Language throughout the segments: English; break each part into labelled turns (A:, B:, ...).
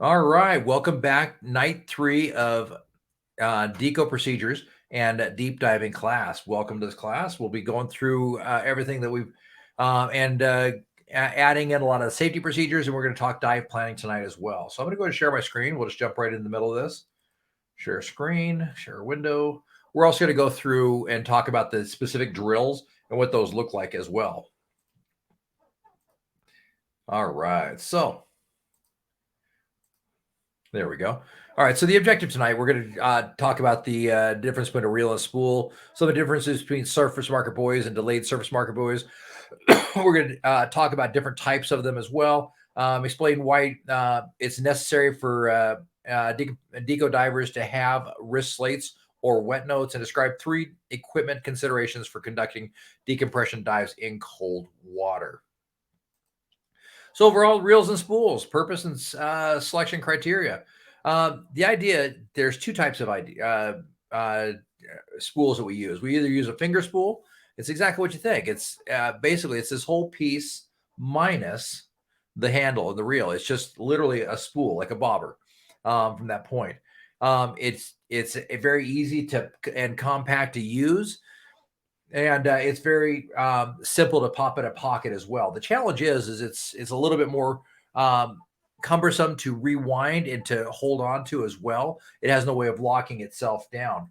A: All right, welcome back. Night 3 of Deco procedures and deep diving class. Welcome to this class. We'll be going through everything that we've and adding in a lot of safety procedures, and we're going to talk dive planning tonight as well. So I'm going to go ahead and share my screen. We'll just jump right in the middle of this. Share screen, share window. We're also going to go through and talk about the specific drills and what those look like as well. All right, so there we go. All right. So the objective tonight, we're going to talk about the difference between a reel and a spool, some of the differences between surface marker buoys and delayed surface marker buoys. We're going to talk about different types of them as well. Explain why it's necessary for deco divers to have wrist slates or wet notes, and describe 3 equipment considerations for conducting decompression dives in cold water. So overall, reels and spools, purpose and selection criteria. The idea, there's 2 types of spools that we use. We either use a finger spool. It's exactly what you think. It's basically it's this whole piece minus the handle of the reel. It's just literally a spool, like a bobber. From that point, it's very easy to and compact to use. And it's very simple to pop in a pocket as well. The challenge is it's a little bit more cumbersome to rewind and to hold on to as well. It has no way of locking itself down.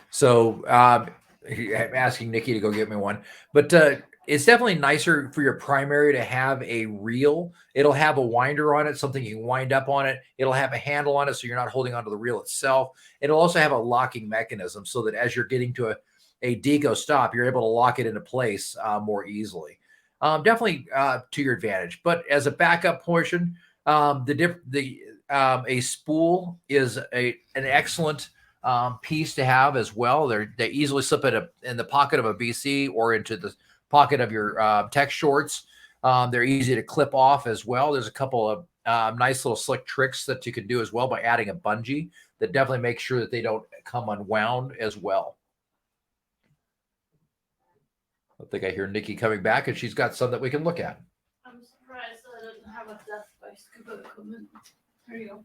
A: So I'm asking Nikki to go get me one, but it's definitely nicer for your primary to have a reel. It'll have a winder on it, something you can wind up on it. It'll have a handle on it, so you're not holding onto the reel itself. It'll also have a locking mechanism so that as you're getting to a deco stop, you're able to lock it into place more easily. Definitely to your advantage. But as a backup portion, a spool is an excellent piece to have as well. They easily slip in the pocket of a BC or into the pocket of your tech shorts. They're easy to clip off as well. There's a couple of nice little slick tricks that you can do as well by adding a bungee that definitely makes sure that they don't come unwound as well. I think I hear Nikki coming back, and she's got some that we can look at.
B: I'm surprised I didn't have a Death by SCUBA equipment. There you go.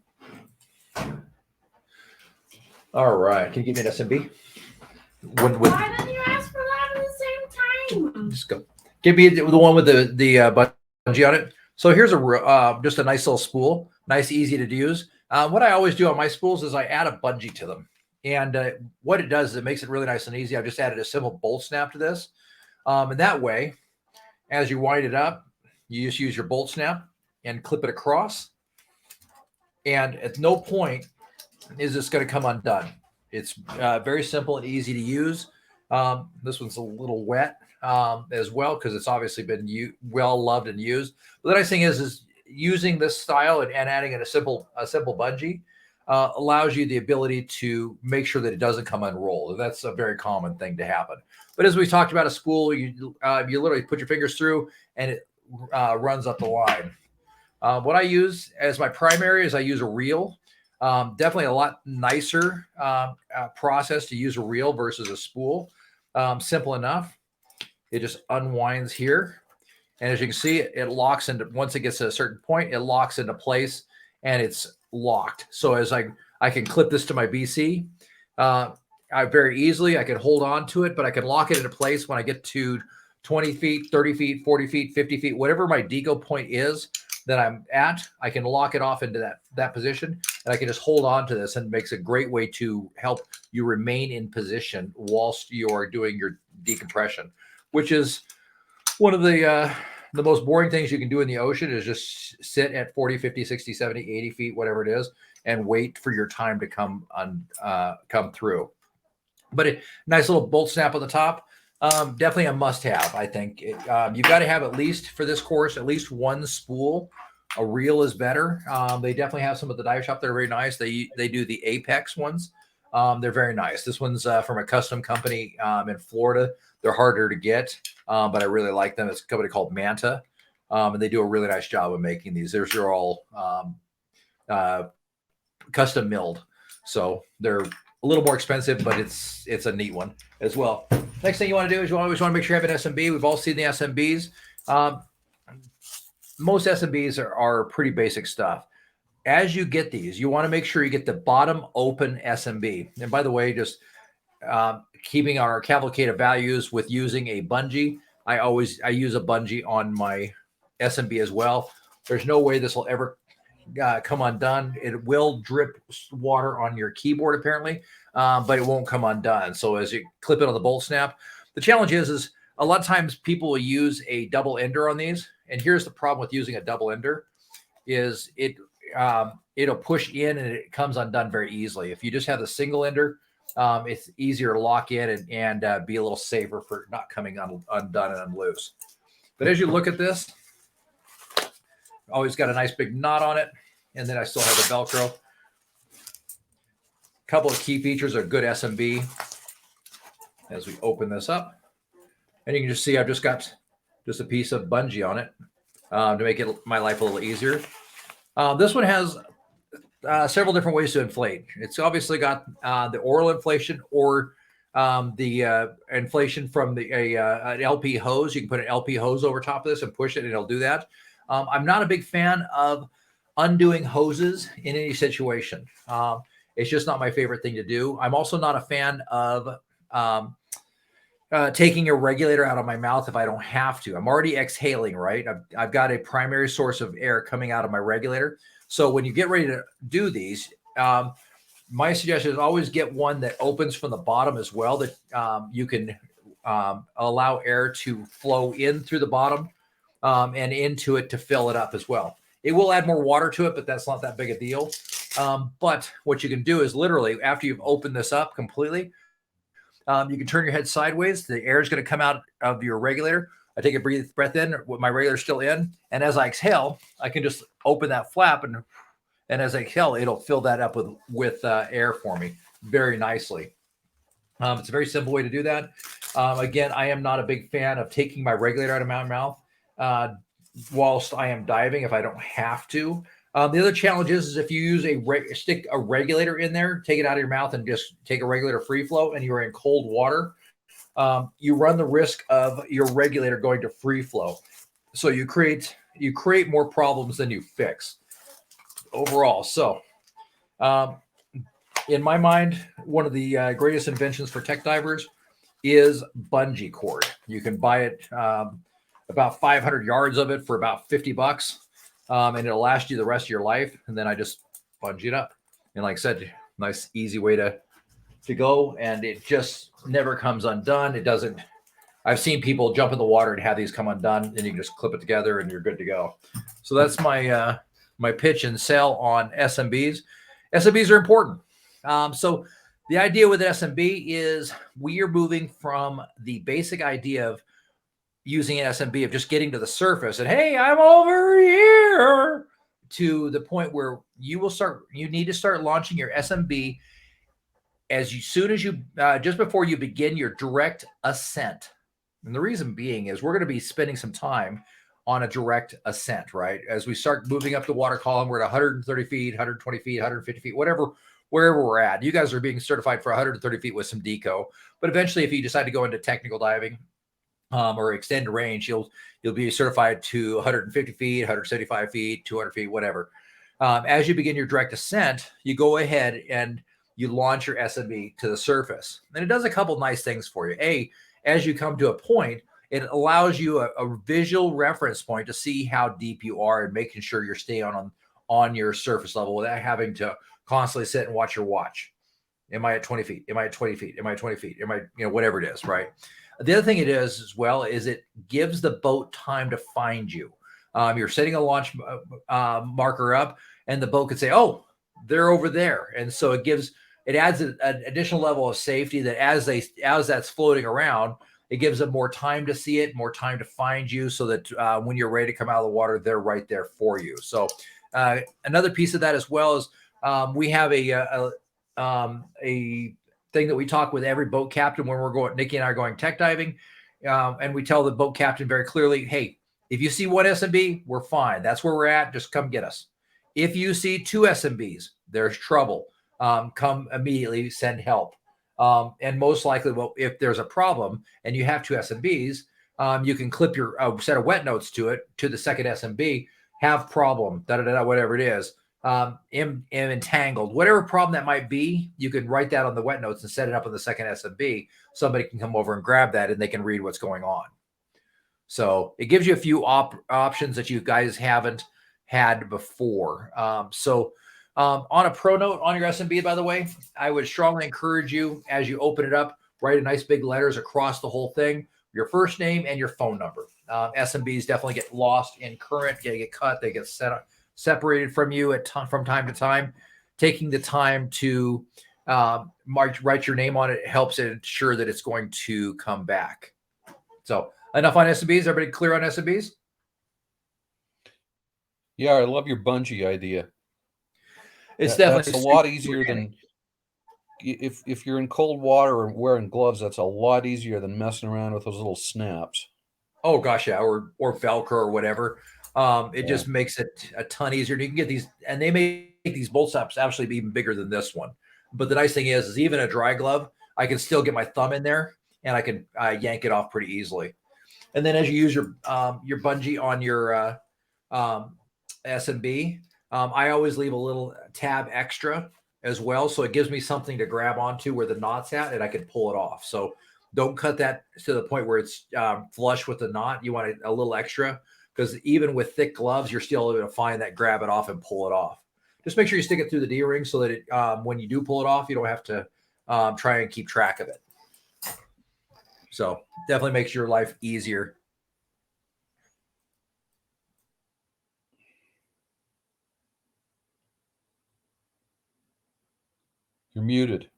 A: All right. Can you give me an SMB?
B: Why didn't you ask for that at the same time?
A: Just go. Give me the one with the bungee on it. So here's just a nice little spool, nice, easy to use. What I always do on my spools is I add a bungee to them. And what it does is it makes it really nice and easy. I've just added a simple bolt snap to this. And that way, as you wind it up, you just use your bolt snap and clip it across. And at no point is this going to come undone. It's very simple and easy to use. This one's a little wet as well because it's obviously been well loved and used. But the nice thing is using this style and adding in a simple bungee allows you the ability to make sure that it doesn't come unrolled. And that's a very common thing to happen. But as we talked about a spool, you literally put your fingers through and it runs up the line. What I use as my primary is I use a reel. Definitely a lot nicer process to use a reel versus a spool. Simple enough. It just unwinds here. And as you can see, it locks into, once it gets to a certain point, it locks into place and it's locked. So as I can clip this to my BC, I very easily, I can hold on to it, but I can lock it into place when I get to 20 feet, 30 feet, 40 feet, 50 feet, whatever my deco point is that I'm at, I can lock it off into that position, and I can just hold on to this, and it makes a great way to help you remain in position whilst you are doing your decompression, which is one of the most boring things you can do in the ocean is just sit at 40, 50, 60, 70, 80 feet, whatever it is, and wait for your time to come through. But a nice little bolt snap on the top. Definitely a must-have, I think. You've got to have at least, for this course, at least one spool. A reel is better. They definitely have some at the dive shop that are very nice. They do the Apex ones. They're very nice. This one's from a custom company in Florida. They're harder to get, but I really like them. It's a company called Manta, and they do a really nice job of making these. They're all custom milled. So they're a little more expensive, but it's a neat one as well. Next thing you want to do is you always want to make sure you have an SMB. We've all seen the SMBs. Most SMBs are pretty basic stuff. As you get these, you want to make sure you get the bottom open SMB. And by the way, just keeping our cavalcade of values with using a bungee. I use a bungee on my SMB as well. There's no way this will ever come undone. It will drip water on your keyboard apparently, but it won't come undone. So as you clip it on the bolt snap, the challenge is a lot of times people will use a double ender on these. And here's the problem with using a double ender is it'll push in and it comes undone very easily. If you just have the single ender, it's easier to lock in and be a little safer for not coming undone and unloose. But as you look at this, always got a nice big knot on it. And then I still have the Velcro. A couple of key features of good SMB as we open this up. And you can just see I've just got just a piece of bungee on it to make my life a little easier. This one has several different ways to inflate. It's obviously got the oral inflation or the inflation from an LP hose. You can put an LP hose over top of this and push it and it'll do that. I'm not a big fan of undoing hoses in any situation. It's just not my favorite thing to do. I'm also not a fan of taking a regulator out of my mouth if I don't have to. I'm already exhaling, right? I've got a primary source of air coming out of my regulator. So when you get ready to do these, my suggestion is always get one that opens from the bottom as well, that you can allow air to flow in through the bottom and into it to fill it up as well. It will add more water to it, but that's not that big a deal. But what you can do is literally after you've opened this up completely, you can turn your head sideways. The air is going to come out of your regulator. I take a breath in with my regulator still in. And as I exhale, I can just open that flap. And as I exhale, it'll fill that up with air for me very nicely. It's a very simple way to do that. Again, I am not a big fan of taking my regulator out of my mouth whilst I am diving if I don't have to. The other challenge is if you use stick a regulator in there, take it out of your mouth and just take a regulator free flow and you're in cold water, you run the risk of your regulator going to free flow. So you create more problems than you fix overall. So in my mind, one of the greatest inventions for tech divers is bungee cord. You can buy it about 500 yards of it for about $50. And it'll last you the rest of your life. And then I just bungee it up. And like I said, nice, easy way to go. And it just never comes undone. It doesn't. I've seen people jump in the water and have these come undone and you can just clip it together and you're good to go. So that's my, my pitch and sell on SMBs. SMBs are important. So the idea with SMB is we are moving from the basic idea of using an SMB of just getting to the surface and, hey, I'm over here, to the point where you need to start launching your SMB soon as you, just before you begin your direct ascent. And the reason being is we're going to be spending some time on a direct ascent, right? As we start moving up the water column, we're at 130 feet, 120 feet, 150 feet, wherever we're at. You guys are being certified for 130 feet with some Deco, but eventually if you decide to go into technical diving, or extend range, you'll be certified to 150 feet, 175 feet, 200 feet, whatever. As you begin your direct ascent, you go ahead and you launch your SMB to the surface. And it does a couple nice things for you. As you come to a point, it allows you a visual reference point to see how deep you are and making sure you're staying on your surface level without having to constantly sit and watch your watch. Am I at 20 feet? Am I at 20 feet? Am I at 20 feet? Am I, whatever it is, right? The other thing it is as well is it gives the boat time to find you. You're setting a launch marker up and the boat could say, oh, they're over there. And so it adds an additional level of safety that as that's floating around, it gives them more time to see it, more time to find you so that when you're ready to come out of the water, they're right there for you. So another piece of that as well is we have a thing that we talk with every boat captain when we're going, Nikki and I are going tech diving. And we tell the boat captain very clearly, hey, if you see one SMB, we're fine. That's where we're at. Just come get us. If you see 2 SMBs, there's trouble. Come immediately, send help. And most likely, well, if there's a problem and you have 2 SMBs, you can clip your set of wet notes to it, to the second SMB, have problem, whatever it is, entangled, whatever problem that might be, you can write that on the wet notes and set it up on the second SMB. Somebody can come over and grab that and they can read what's going on. So it gives you a few options that you guys haven't had before. On a pro note on your SMB, by the way, I would strongly encourage you, as you open it up, write a nice big letters across the whole thing, your first name and your phone number. SMBs definitely get lost in current, they get cut, they get separated from you from time to time. Taking the time to write your name on it helps ensure that it's going to come back. So enough on SMBs. Everybody clear on SMBs?
C: Yeah, I love your bungee idea.
A: It's definitely
C: that's a lot easier than if you're in cold water or wearing gloves. That's a lot easier than messing around with those little snaps.
A: Oh gosh, yeah, or Velcro or whatever. It just makes it a ton easier. You can get these, and they make these bolt stops actually be even bigger than this one. But the nice thing is even a dry glove, I can still get my thumb in there and I can yank it off pretty easily. And then as you use your bungee on your SMB, I always leave a little tab extra as well. So it gives me something to grab onto where the knot's at and I can pull it off. So don't cut that to the point where it's flush with the knot. You want a little extra, because even with thick gloves, you're still able to find that, grab it off and pull it off. Just make sure you stick it through the D-ring so that it, when you do pull it off, you don't have to try and keep track of it. So definitely makes your life easier.
C: You're muted.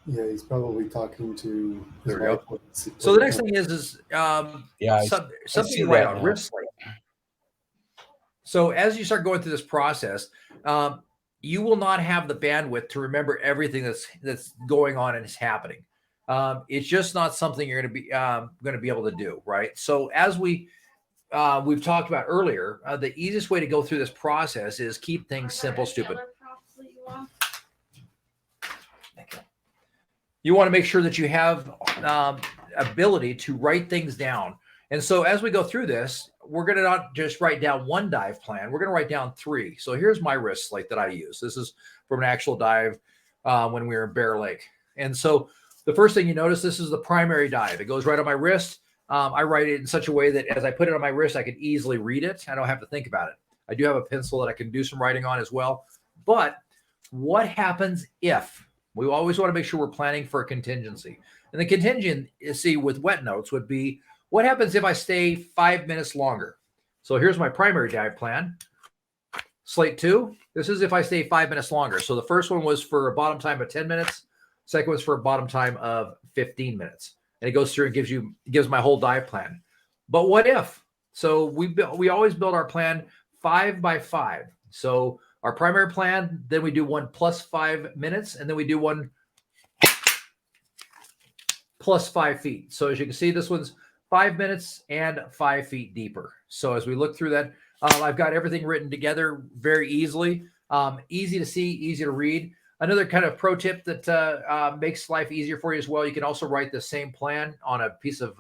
D: Yeah, he's probably talking to his
A: There we
D: wife.
A: go. So the next thing is something you write on wrist slate. So as you start going through this process, you will not have the bandwidth to remember everything that's going on and is happening. It's just not something you're going to be able to do, right? So as we've talked about earlier, the easiest way to go through this process is keep things simple, stupid. You want to make sure that you have ability to write things down. And so as we go through this, we're going to not just write down one dive plan. We're going to write down 3. So here's my wrist slate that I use. This is from an actual dive when we were in Bear Lake. And so the first thing you notice, this is the primary dive. It goes right on my wrist. I write it in such a way that as I put it on my wrist, I can easily read it. I don't have to think about it. I do have a pencil that I can do some writing on as well. But what happens if? We always want to make sure we're planning for a contingency. And the contingency with wet notes would be, what happens if I stay 5 minutes longer? So here's my primary dive plan. Slate 2, this is if I stay 5 minutes longer. So the first one was for a bottom time of 10 minutes. Second was for a bottom time of 15 minutes. And it goes through and gives my whole dive plan. But what if? So we always build our plan 5 by 5. So our primary plan, then we do one plus 5 minutes, and then we do one plus 5 feet. So as you can see, this one's 5 minutes and 5 feet deeper. So as we look through that, I've got everything written together very easily, easy to see, easy to read. Another kind of pro tip that makes life easier for you as well, you can also write the same plan on a piece of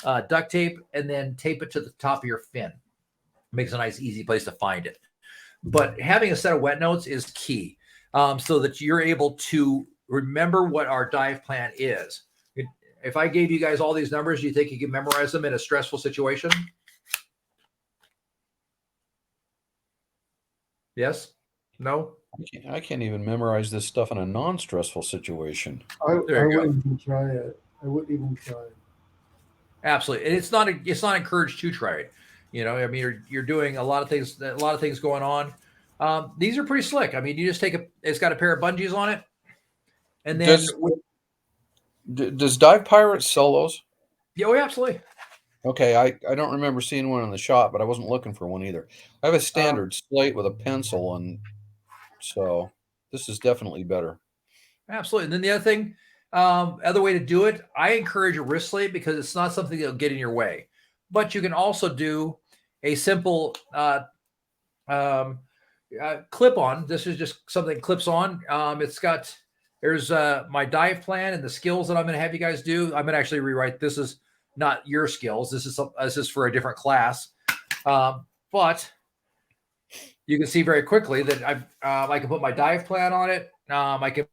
A: duct tape and then tape it to the top of your fin. Makes a nice, easy place to find it. But having a set of wet notes is key, so that you're able to remember what our dive plan is. If I gave you guys all these numbers, do you think you can memorize them in a stressful situation? Yes? No?
C: I can't even memorize this stuff in a non-stressful situation.
D: I wouldn't even try it. I wouldn't even try it.
A: Absolutely. And it's not encouraged to try it. You know, I mean, you're doing a lot of things going on. These are pretty slick. I mean, you just it's got a pair of bungees on it. And then
C: does Dive Pirates sell those?
A: Yeah, oh, absolutely.
C: Okay, I don't remember seeing one in the shop, but I wasn't looking for one either. I have a standard slate with a pencil, and so this is definitely better.
A: Absolutely. And then the other thing, other way to do it, I encourage a wrist slate because it's not something that'll get in your way. But you can also do a simple clip on. This is just something that clips on. There's my dive plan and the skills that I'm going to have you guys do. I'm going to actually rewrite. This is not your skills. This is for a different class. But you can see very quickly that I can put my dive plan on it. I can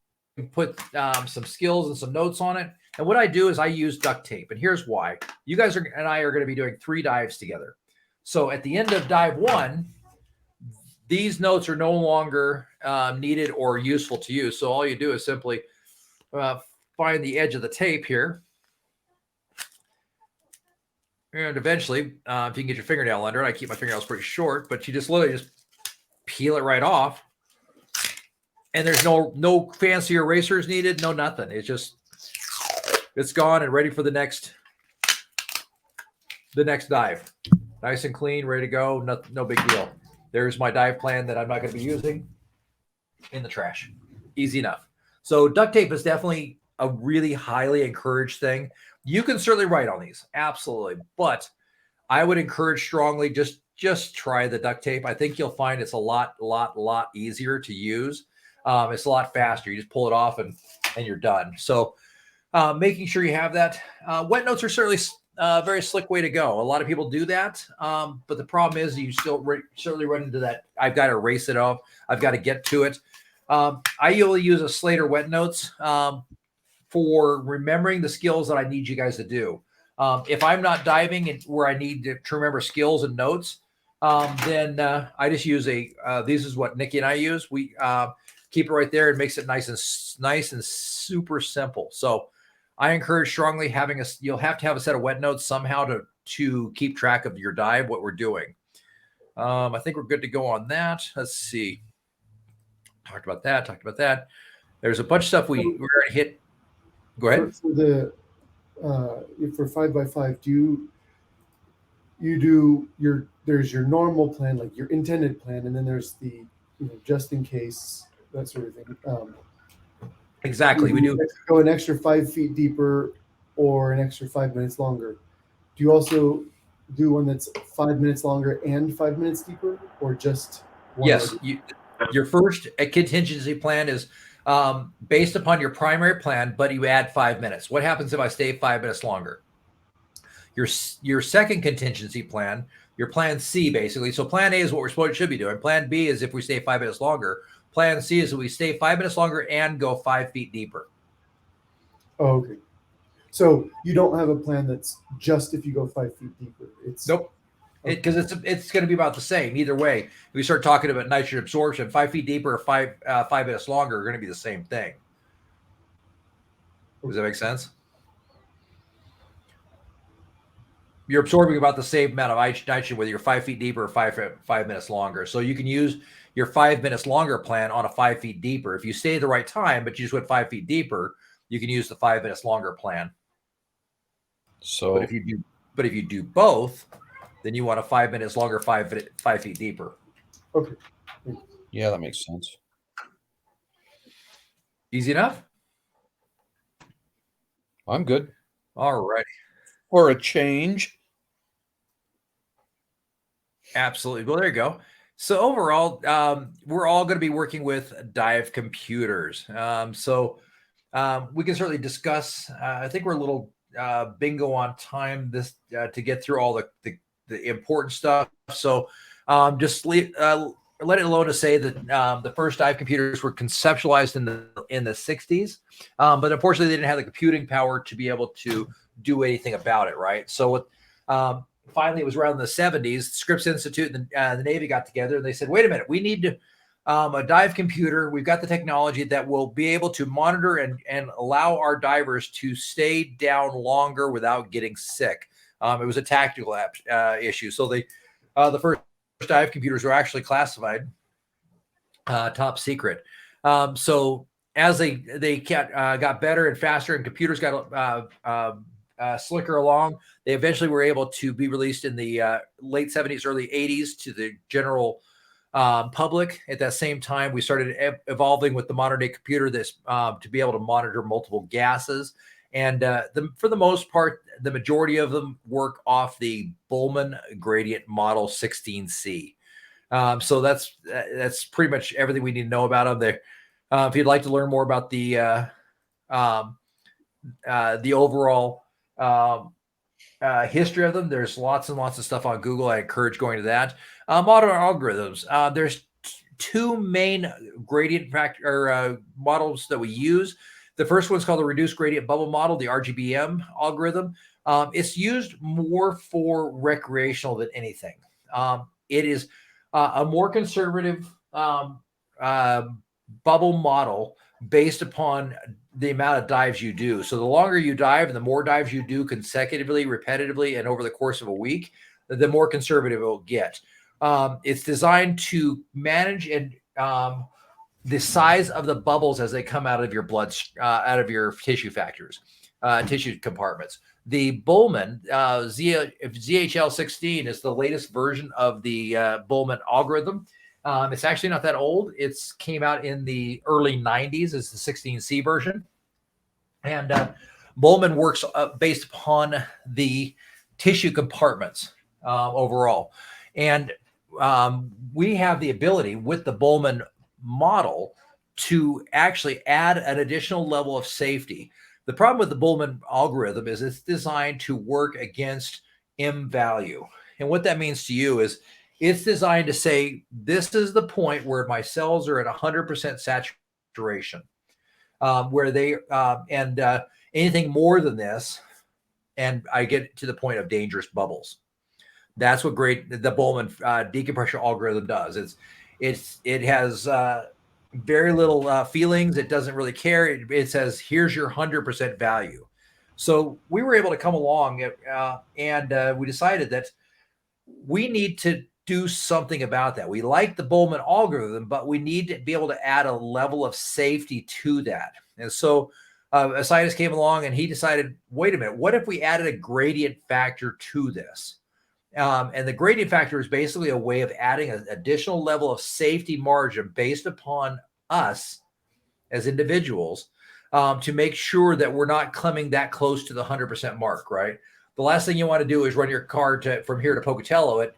A: put some skills and some notes on it. And what I do is I use duct tape. And here's why. You guys and I are going to be doing 3 dives together. So at the end of dive 1, these notes are no longer needed or useful to you. So all you do is simply find the edge of the tape here. And eventually, if you can get your fingernail under it, I keep my fingernails pretty short, but you just literally just peel it right off. And there's no fancy erasers needed, no nothing. It's gone and ready for the next dive. Nice and clean, ready to go. No big deal. There's my dive plan that I'm not going to be using in the trash. Easy enough. So duct tape is definitely a really highly encouraged thing. You can certainly write on these, absolutely. But I would encourage strongly just try the duct tape. I think you'll find it's a lot easier to use. It's a lot faster. You just pull it off and you're done. So making sure you have that. Wet notes are certainly a very slick way to go. A lot of people do that. But the problem is you still certainly run into that. I've got to erase it off. I've got to get to it. I usually use a Slater wet notes for remembering the skills that I need you guys to do. If I'm not diving and where I need to remember skills and notes, then I just use this is what Nikki and I use. We keep it right there. It makes it nice and super simple. So I encourage strongly you'll have to have a set of wet notes somehow to keep track of your dive, what we're doing. I think we're good to go on that. Let's see. Talked about that. There's a bunch of stuff we're going to hit. Go ahead.
D: For 5x5, do you do there's your normal plan, like your intended plan, and then there's the just in case, that sort of thing.
A: Exactly. We do
D: go an extra 5 feet deeper or an extra 5 minutes longer. Do you also do one that's 5 minutes longer and 5 minutes deeper, or just one?
A: Yes. Your first contingency plan is based upon your primary plan, but you add 5 minutes. What happens if I stay 5 minutes longer? Your second contingency plan, your plan C, basically. So plan A is what should be doing. Plan B is if we stay 5 minutes longer. Plan C is that we stay 5 minutes longer and go 5 feet deeper.
D: Oh, okay. So you don't have a plan that's just if you go 5 feet deeper.
A: Nope. Because it's going to be about the same either way. If we start talking about nitrogen absorption, 5 feet deeper or 5 minutes longer are going to be the same thing. Does that make sense? You're absorbing about the same amount of nitrogen whether you're 5 feet deeper or 5 minutes longer. So you can use your 5 minutes longer plan on a 5 feet deeper. If you stay at the right time, but you just went 5 feet deeper, you can use the 5 minutes longer plan.
C: So,
A: but if you do both, then you want a 5 minutes longer, 5 feet deeper.
D: Okay.
C: Yeah, that makes sense.
A: Easy enough?
C: I'm good.
A: All right.
C: For a change.
A: Absolutely. Well, there you go. So overall, we're all going to be working with dive computers. So we can certainly discuss. I think we're a little bingo on time to get through all the important stuff. So just let it alone to say that the first dive computers were conceptualized in the 60s, but unfortunately they didn't have the computing power to be able to do anything about it, right? So finally it was around the 70s, Scripps Institute and the Navy got together and they said, wait a minute, we need a dive computer. We've got the technology that will be able to monitor and allow our divers to stay down longer without getting sick. It was a tactical issue. So the first dive computers were actually classified top secret. So as they got better and faster and computers got slicker along, they eventually were able to be released in the late 70s, early 80s to the general public. At that same time, we started evolving with the modern day computer this to be able to monitor multiple gases. And for the most part, the majority of them work off the Bowman gradient model 16C. So that's pretty much everything we need to know about them. There, if you'd like to learn more about the overall history of them, there's lots and lots of stuff on Google. I encourage going to that. Modern algorithms. There's two main gradient models that we use. The first one's called the reduced gradient bubble model, the RGBM algorithm. It's used more for recreational than anything. It is a more conservative bubble model based upon the amount of dives you do. So the longer you dive and the more dives you do consecutively, repetitively, and over the course of a week, the more conservative it will get. It's designed to manage and the size of the bubbles as they come out of your blood, out of your tissue factors, tissue compartments. The Bowman ZHL16 is the latest version of the Bowman algorithm. It's actually not that old. It's came out in the early 90s as the 16C version. And Bowman works based upon the tissue compartments overall. And we have the ability with the Bowman model to actually add an additional level of safety. The problem with the Bowman algorithm is it's designed to work against M value. And what that means to you is it's designed to say, this is the point where my cells are at 100% saturation, where they, anything more than this, and I get to the point of dangerous bubbles. That's what the Bowman decompression algorithm does. It has very little feelings. It doesn't really care. It says, here's your 100% value. So we were able to come along and we decided that we need to do something about that. We like the Bowman algorithm, but we need to be able to add a level of safety to that. And so a scientist came along and he decided, wait a minute, what if we added a gradient factor to this? And the gradient factor is basically a way of adding an additional level of safety margin based upon us as individuals to make sure that we're not coming that close to the 100% mark, right? The last thing you want to do is run your car from here to Pocatello at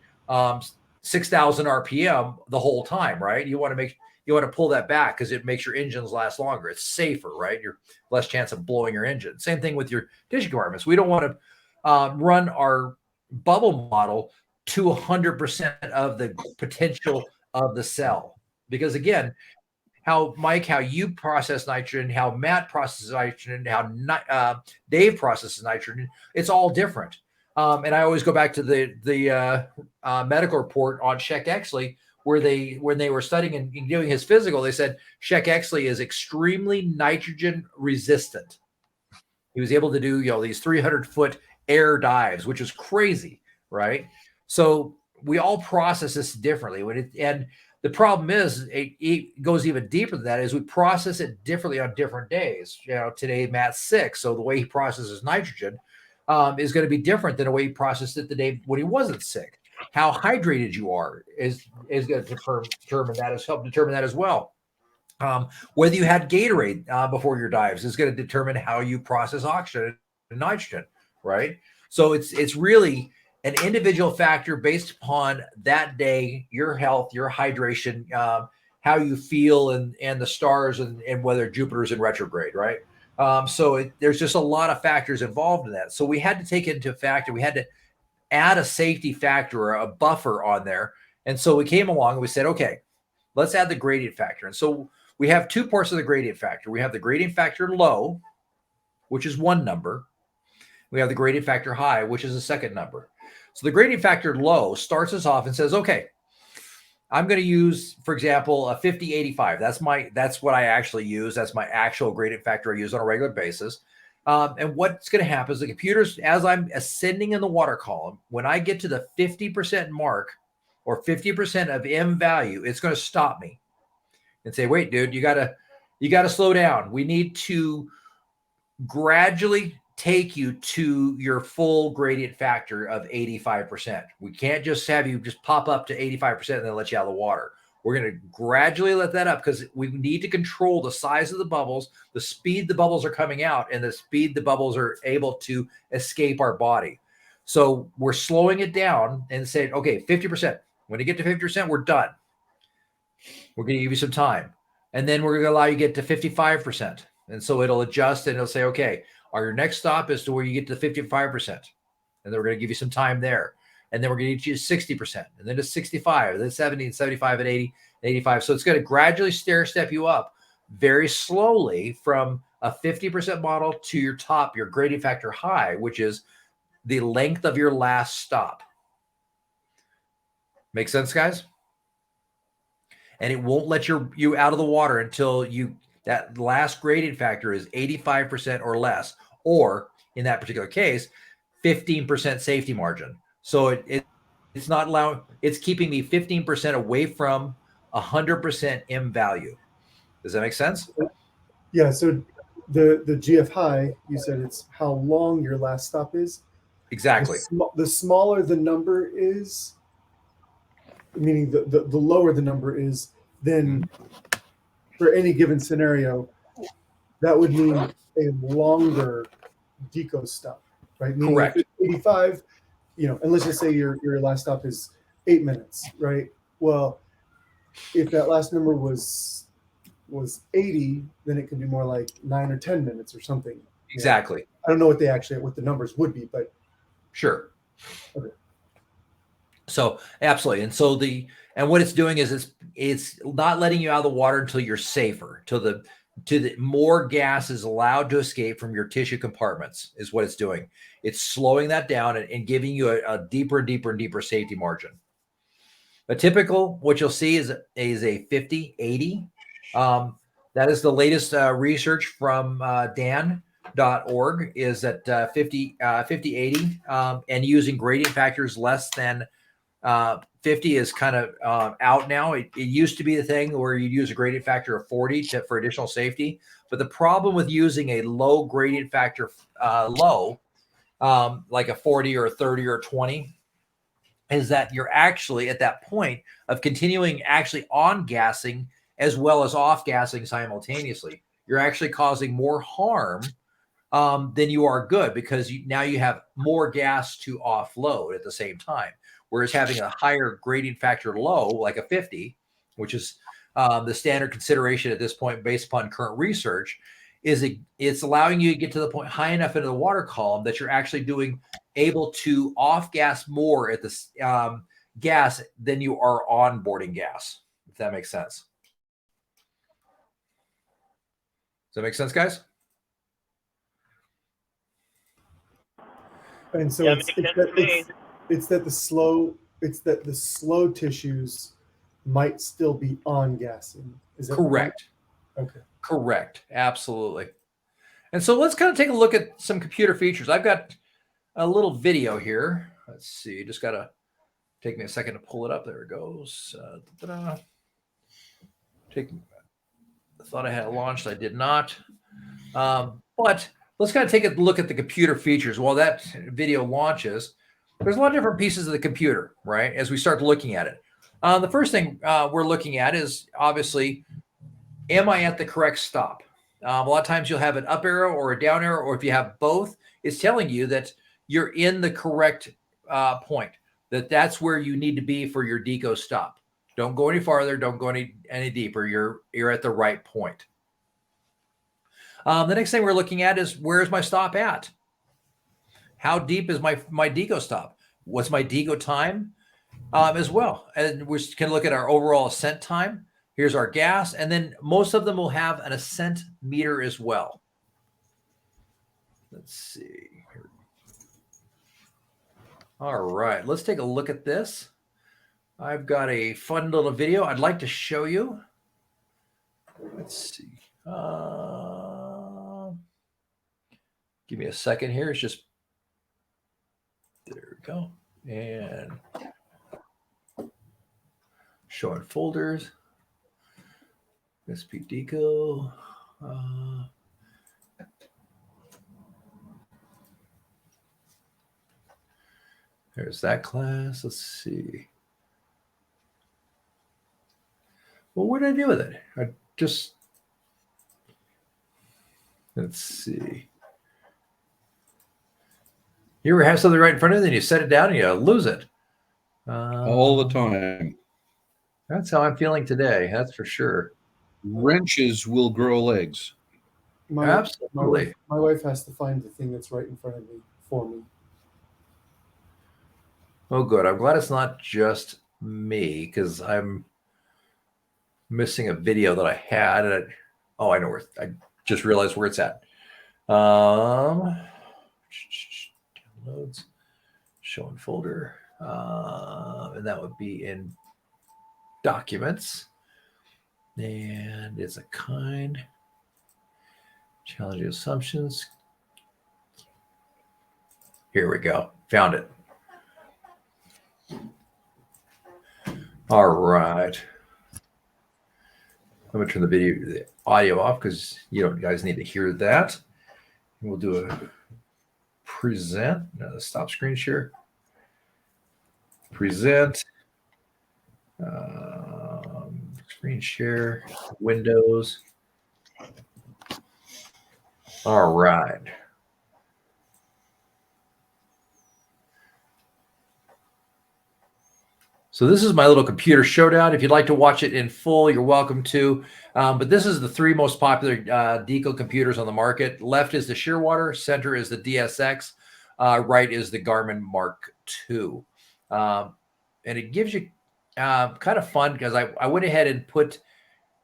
A: 6,000 RPM the whole time, right? You want to pull that back because it makes your engines last longer. It's safer, right? You're less chance of blowing your engine. Same thing with your tissue compartments. We don't want to run our bubble model to 100% of the potential of the cell. Because again, how you process nitrogen, how Matt processes nitrogen, how Dave processes nitrogen, it's all different. And I always go back to the medical report on Sheck Exley, where when they were studying and doing his physical, they said Sheck Exley is extremely nitrogen resistant. He was able to do these 300-foot air dives, which is crazy, right? So we all process this differently. And the problem is it goes even deeper than that, is we process it differently on different days. Today Matt's sick, so the way he processes nitrogen is going to be different than the way he processed it the day when he wasn't sick. How hydrated you are is going to determine that, help determine that as well. Whether you had Gatorade before your dives is going to determine how you process oxygen and nitrogen, right? So it's really an individual factor based upon that day, your health, your hydration, how you feel, and the stars, and whether Jupiter's in retrograde, right? So there's just a lot of factors involved in that. So we had to take it into factor. We had to add a safety factor or a buffer on there. And so we came along and we said, okay, let's add the gradient factor. And so we have two parts of the gradient factor. We have the gradient factor low, which is one number. We have the gradient factor high, which is a second number. So the gradient factor low starts us off and says, okay, I'm going to use, for example, a 50-85. That's what I actually use. That's my actual gradient factor I use on a regular basis. And what's going to happen is the computers, as I'm ascending in the water column, when I get to the 50% mark or 50% of M value, it's going to stop me and say, wait, dude, you gotta slow down. We need to gradually take you to your full gradient factor of 85%. We can't just have you just pop up to 85% and then let you out of the water. We're going to gradually let that up because we need to control the size of the bubbles, the speed the bubbles are coming out, and the speed the bubbles are able to escape our body. So we're slowing it down and saying, okay, 50%. When you get to 50%, we're done. We're going to give you some time. And then we're going to allow you to get to 55%. And so it'll adjust and it'll say, okay, your next stop is to where you get to 55%. And then we're going to give you some time there. And then we're going to get you to 60%, and then to 65, and then 70, and 75, and 80, and 85. So it's going to gradually stair step you up very slowly from a 50% model to your top, your grading factor high, which is the length of your last stop. Make sense, guys? And it won't let you out of the water until that last grading factor is 85% or less, or in that particular case, 15% safety margin. So it's not allowing, it's keeping me 15% away from 100% M value. Does that make sense?
D: Yeah. So the GF high, you said it's how long your last stop is.
A: Exactly.
D: The smaller the number is, meaning the lower the number is, then for any given scenario, that would mean a longer deco stop, right? Meaning
A: Correct.
D: If it's 85, and let's just say your last stop is 8 minutes, right? Well, if that last number was 80, then it could be more like 9 or 10 minutes or something.
A: Exactly.
D: I don't know what the numbers would be, but
A: sure.
D: Okay.
A: So absolutely. And so what it's doing is it's not letting you out of the water until you're safer, till the more gas is allowed to escape from your tissue compartments is what it's doing. It's slowing that down and giving you a deeper and deeper and deeper safety margin. But typical, what you'll see is a 50-80. That is the latest research from dan.org is that 50-80 and using gradient factors less than 50 is kind of out now. It used to be the thing where you'd use a gradient factor of 40 for additional safety. But the problem with using a low gradient factor, like a 40 or a 30 or a 20, is that you're actually at that point of continuing actually on gassing as well as off gassing simultaneously. You're actually causing more harm than you are good, because now you have more gas to offload at the same time. Whereas having a higher gradient factor low, like a 50, which is the standard consideration at this point based upon current research, it's allowing you to get to the point high enough into the water column that you're actually able to off gas more at the gas than you are onboarding gas, if that makes sense. Does that make sense, guys?
D: And so
E: Yeah,
D: it's
E: makes sense to me.
D: that the slow tissues might still be on gassing. Is that
A: Correct?
D: Right? Okay.
A: Correct. Absolutely. And so let's kind of take a look at some computer features. I've got a little video here. Let's see. Just got to take me a second to pull it up. There it goes. I thought I had it launched. I did not. But let's kind of take a look at the computer features. While that video launches, there's a lot of different pieces of the computer, right? As we start looking at it. The first thing we're looking at is obviously, am I at the correct stop? A lot of times you'll have an up arrow or a down arrow, or if you have both, it's telling you that you're in the correct point, that's where you need to be for your deco stop. Don't go any farther. Don't go any deeper. You're at the right point. The next thing we're looking at is, where's my stop at? How deep is my deco stop? What's my deco time as well? And we can look at our overall ascent time. Here's our gas. And then most of them will have an ascent meter as well. Let's see. All right, let's take a look at this. I've got a fun little video I'd like to show you. Let's see. Give me a second here. It's just, there we go. And showing folders. SP Deco. There's that class. Let's see. Well, what did I do with it? I just, let's see. You ever have something right in front of you, then you set it down and you lose it.
C: All the time.
A: That's how I'm feeling today. That's for sure.
C: Wrenches will grow legs.
A: Absolutely.
D: My wife has to find the thing that's right in front of me for me.
A: Oh, good. I'm glad it's not just me because I'm missing a video that I had. And oh, I know where. I just realized where it's at. Downloads, show in folder, and that would be in documents. And it's a kind challenging assumptions. Here we go. Found it. All right. I'm going to turn the audio off because you guys need to hear that. We'll do a present. Stop screen share. Present. Screen share. Windows. All right. So this is my little computer showdown. If you'd like to watch it in full, you're welcome to. But this is the three most popular Deco computers on the market. Left is the Shearwater, center is the DSX, right is the Garmin Mark II. And it gives you kind of fun because I went ahead and put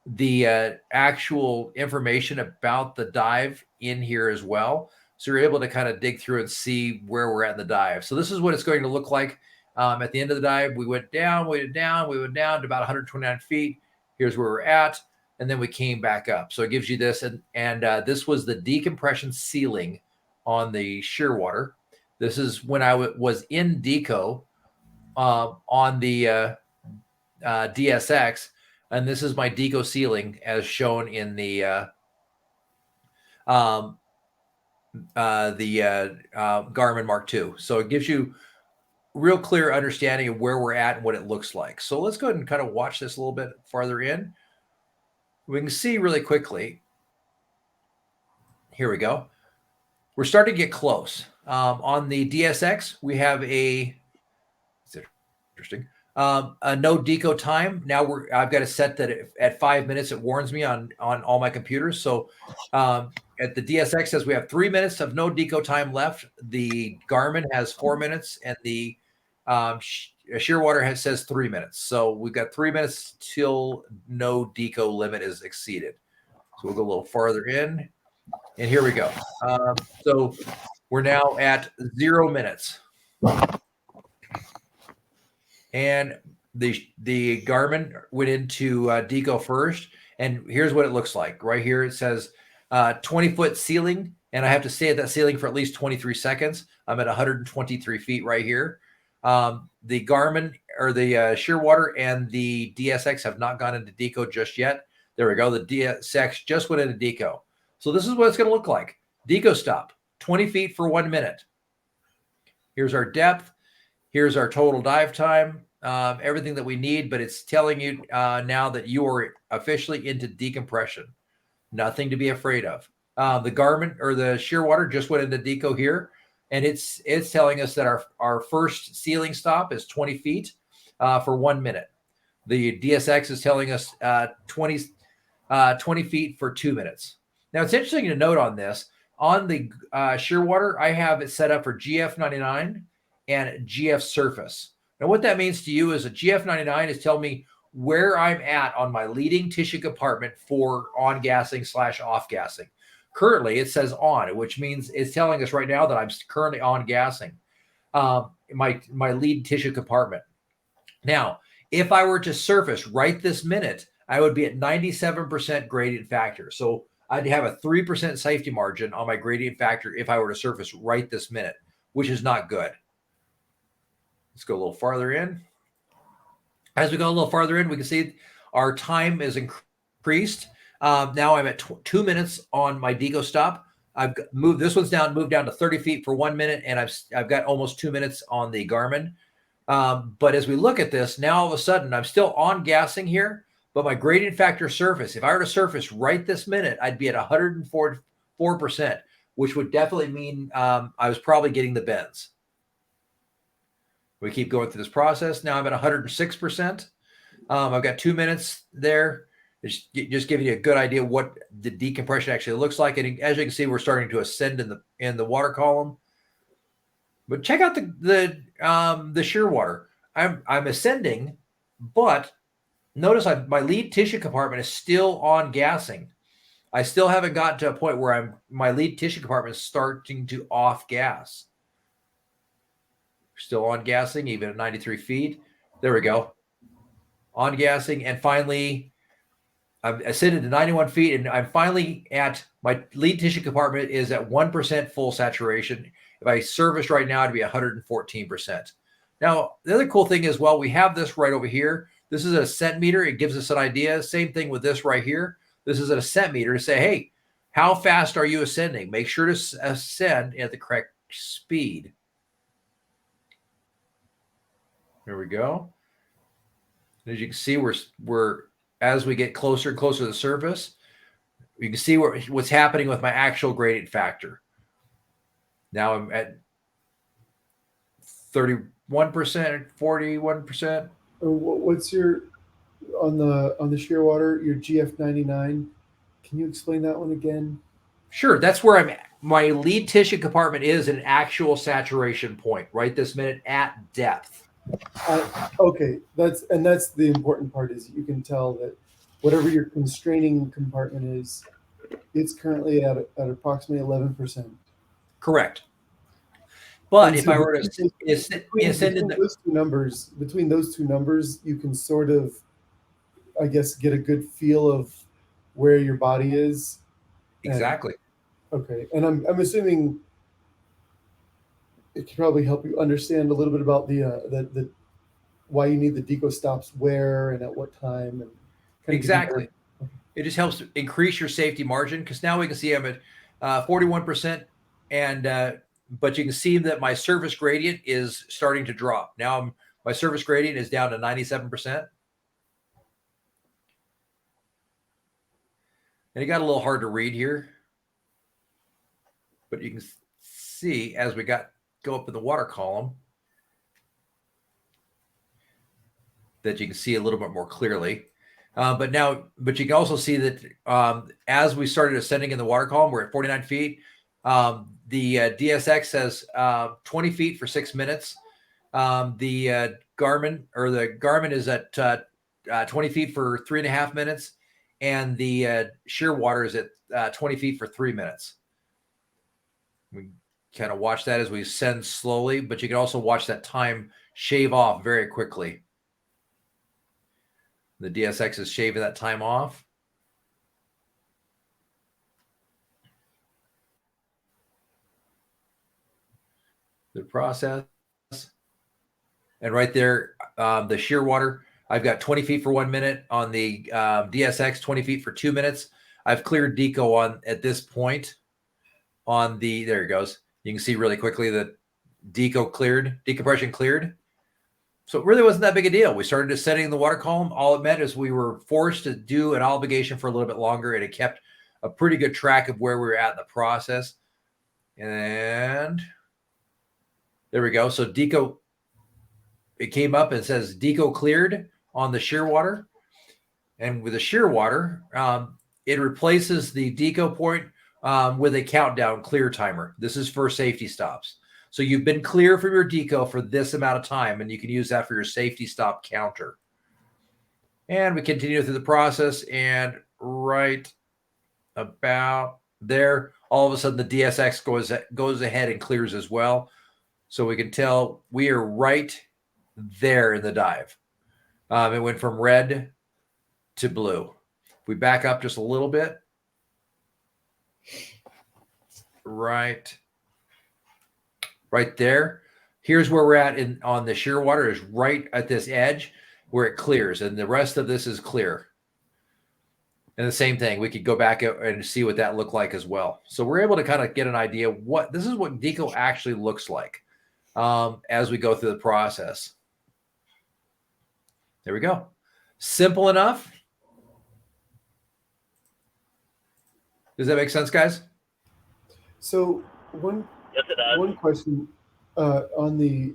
A: the actual information about the dive in here as well. So you're able to kind of dig through and see where we're at in the dive. So this is what it's going to look like. At the end of the dive, we went down to about 129 feet. Here's where we're at. And then we came back up. So it gives you this. And this was the decompression sealing on the Shearwater. This is when I was in Deco on the DSX. And this is my Deco sealing as shown in the Garmin Mark II. So it gives you real clear understanding of where we're at and what it looks like. So let's go ahead and kind of watch this a little bit farther in. We can see really quickly. Here we go. We're starting to get close. On the DSX, we have it's interesting. A no deco time. Now I've got it set that at 5 minutes, it warns me on all my computers. So at the DSX says we have 3 minutes of no deco time left. The Garmin has 4 minutes, and the Shearwater says 3 minutes. So we've got 3 minutes till no deco limit is exceeded. So we'll go a little farther in, and here we go. So we're now at 0 minutes, and the Garmin went into deco first, and here's what it looks like. Right here it says 20-foot ceiling, and I have to stay at that ceiling for at least 23 seconds. I'm at 123 feet right here. The Garmin or the Shearwater and the DSX have not gone into deco just yet. There we go. The DSX just went into deco. So this is what it's going to look like. Deco stop, 20 feet for 1 minute. Here's our depth. Here's our total dive time, everything that we need, but it's telling you now that you are officially into decompression. Nothing to be afraid of. The Garmin or the Shearwater just went into deco here, and it's telling us that our first sealing stop is 20 feet for 1 minute. The DSX is telling us 20 feet for 2 minutes. Now, it's interesting to note on this. On the Shearwater, I have it set up for GF99 and GF surface. Now, what that means to you is a GF99 is telling me where I'm at on my leading tissue compartment for on gassing / off gassing. Currently, it says on, which means it's telling us right now that I'm currently on gassing my lead tissue compartment. Now, if I were to surface right this minute, I would be at 97% gradient factor. So I'd have a 3% safety margin on my gradient factor if I were to surface right this minute, which is not good. Let's go a little farther in. As we go a little farther in, we can see our time is increased. Now I'm at 2 minutes on my deco stop. I've moved this one's moved down to 30 feet for 1 minute, and I've got almost 2 minutes on the Garmin. But as we look at this, now all of a sudden I'm still on gassing here, But my gradient factor surface, if I were to surface right this minute, I'd be at 104%, which would definitely mean I was probably getting the bends. We keep going through this process. Now I'm at 106%. I've got 2 minutes there. Just giving you a good idea what the decompression actually looks like. And as you can see, we're starting to ascend in the water column. But check out the shear water. I'm ascending, but notice my lead tissue compartment is still on gassing. I still haven't gotten to a point where my lead tissue compartment is starting to off gas. Still on gassing, even at 93 feet. There we go. On gassing. And finally, I've ascended to 91 feet, and I'm finally at my lead tissue compartment is at 1% full saturation. If I serviced right now, it'd be 114%. Now, the other cool thing is, well, we have this right over here. This is a centimeter. It gives us an idea. Same thing with this right here. This is a centimeter to say, hey, how fast are you ascending? Make sure to ascend at the correct speed. There we go. As you can see, we're as we get closer and closer to the surface, you can see what's happening with my actual gradient factor. Now I'm at 31%, 41%.
D: What's your on the shear water? Your GF99. Can you explain that one again?
A: Sure, that's where I'm at. My lead tissue compartment is an actual saturation point right this minute at depth.
D: Okay, that's the important part is you can tell that whatever your constraining compartment is, it's currently at approximately 11%.
A: Correct. But
D: And
A: if
D: so
A: I were to
D: between those two numbers, you can sort of, I guess, get a good feel of where your body is.
A: Exactly.
D: Okay, and I'm assuming it can probably help you understand a little bit about the why you need the Deco stops where and at what time. And
A: exactly. It just helps increase your safety margin because now we can see I'm at 41%, and but you can see that my surface gradient is starting to drop. Now my surface gradient is down to 97%. And it got a little hard to read here. But you can see as we go up in the water column that you can see a little bit more clearly. But you can also see that as we started ascending in the water column, we're at 49 feet. The DSX says 20 feet for 6 minutes. The Garmin is at 20 feet for 3.5 minutes. And the shear water is at 20 feet for 3 minutes. We kind of watch that as we ascend slowly, but you can also watch that time shave off very quickly. The DSX is shaving that time off. The process. And right there, the shear water, I've got 20 feet for 1 minute on the DSX, 20 feet for 2 minutes. I've cleared Deco at this point on there it goes. You can see really quickly that decompression cleared. So it really wasn't that big a deal. We started ascending in the water column. All it meant is we were forced to do an obligation for a little bit longer, and it kept a pretty good track of where we were at in the process. And there we go. So Deco, it came up and says Deco cleared on the shear water. And with the shear water, it replaces the Deco point with a countdown clear timer. This is for safety stops. So you've been clear from your Deco for this amount of time, and you can use that for your safety stop counter. And we continue through the process, and right about there, all of a sudden the DSX goes ahead and clears as well. So we can tell we are right there in the dive. It went from red to blue. If we back up just a little bit, right there. Here's where we're at on the shear water is right at this edge where it clears, and the rest of this is clear. And the same thing, we could go back and see what that looked like as well. So we're able to kind of get an idea this is what Deco actually looks like as we go through the process. There we go. Simple enough. Does that make sense, guys?
D: So one
E: Yes, it does.
D: one question on the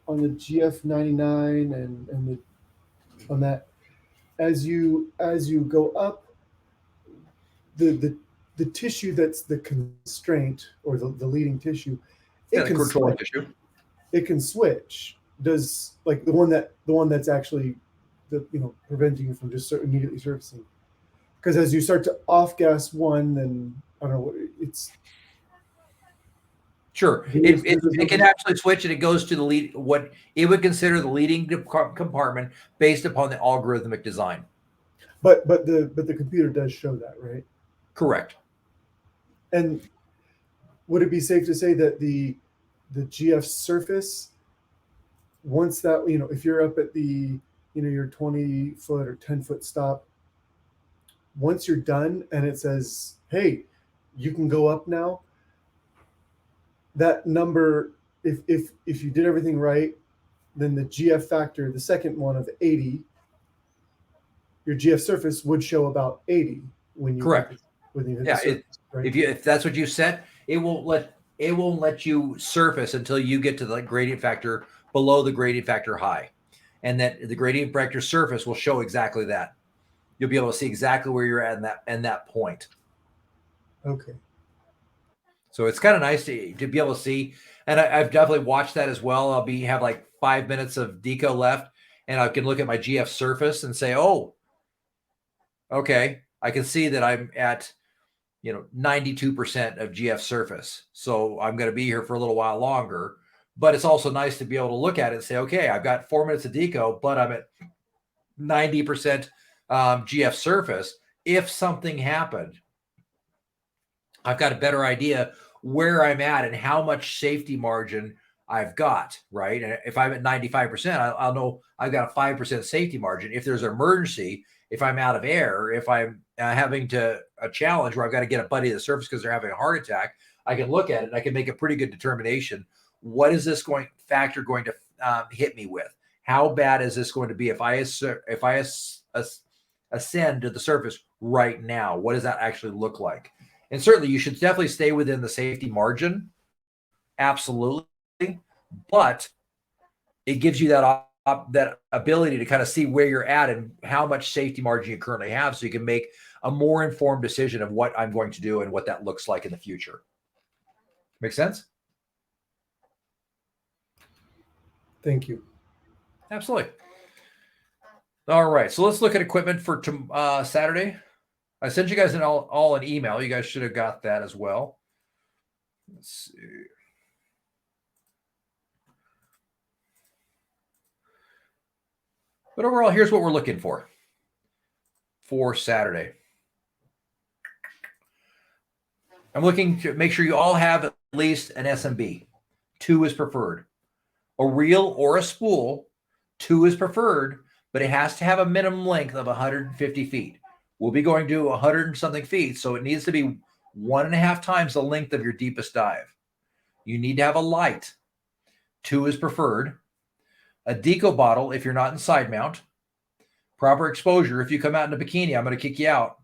D: GF99 and the on that, as you go up, the tissue that's the constraint or the leading tissue,
A: Yeah,
D: it
A: the
D: can
A: control
D: switch.
A: issue.
D: It can switch. Does like the one that's actually preventing you from just immediately surfacing? Because as you start to off gas one, then I don't know, it's
A: Sure. It can actually switch and it goes to the lead, what it would consider the leading compartment based upon the algorithmic design.
D: but the computer does show that, right?
A: Correct.
D: And would it be safe to say that the GF surface, once that, if you're up at the, your 20-foot or 10-foot stop, once you're done and it says, hey, you can go up now, that number, if you did everything right, then the GF factor, the second one of 80, your GF surface would show about 80 when you
A: Correct.
D: when you hit
A: Yeah,
D: the surface, right?
A: if that's what you set, it won't let you surface until you get to the gradient factor below the gradient factor high, and that the gradient factor surface will show exactly that. You'll be able to see exactly where you're at in that point.
D: Okay.
A: So it's kind of nice to be able to see, and I've definitely watched that as well. I'll have like 5 minutes of deco left, and I can look at my GF surface and say, oh, okay, I can see that I'm at 92% of GF surface. So I'm going to be here for a little while longer. But it's also nice to be able to look at it and say, okay, I've got 4 minutes of deco, but I'm at 90% GF surface. If something happened, I've got a better idea where I'm at and how much safety margin I've got, right? And if I'm at 95%, I'll know I've got a 5% safety margin. If there's an emergency, if I'm out of air, if I'm having a challenge where I've got to get a buddy to the surface because they're having a heart attack, I can look at it and I can make a pretty good determination. What is this factor going to hit me with? How bad is this going to be if I ascend to the surface right now? What does that actually look like? And certainly you should definitely stay within the safety margin. Absolutely. But it gives you that ability to kind of see where you're at and how much safety margin you currently have, so you can make a more informed decision of what I'm going to do and what that looks like in the future. Make sense?
D: Thank you.
A: Absolutely. All right. So let's look at equipment for Saturday. I sent you guys all an email. You guys should have got that as well. Let's see. But overall, here's what we're looking for Saturday. I'm looking to make sure you all have at least an SMB. 2 is preferred. A reel or a spool, 2 is preferred, but it has to have a minimum length of 150 feet. We'll be going to 100 and something feet, so it needs to be 1.5 times the length of your deepest dive. You need to have a light. 2 is preferred. A Deco bottle if you're not in side mount. Proper exposure. If you come out in a bikini, I'm going to kick you out.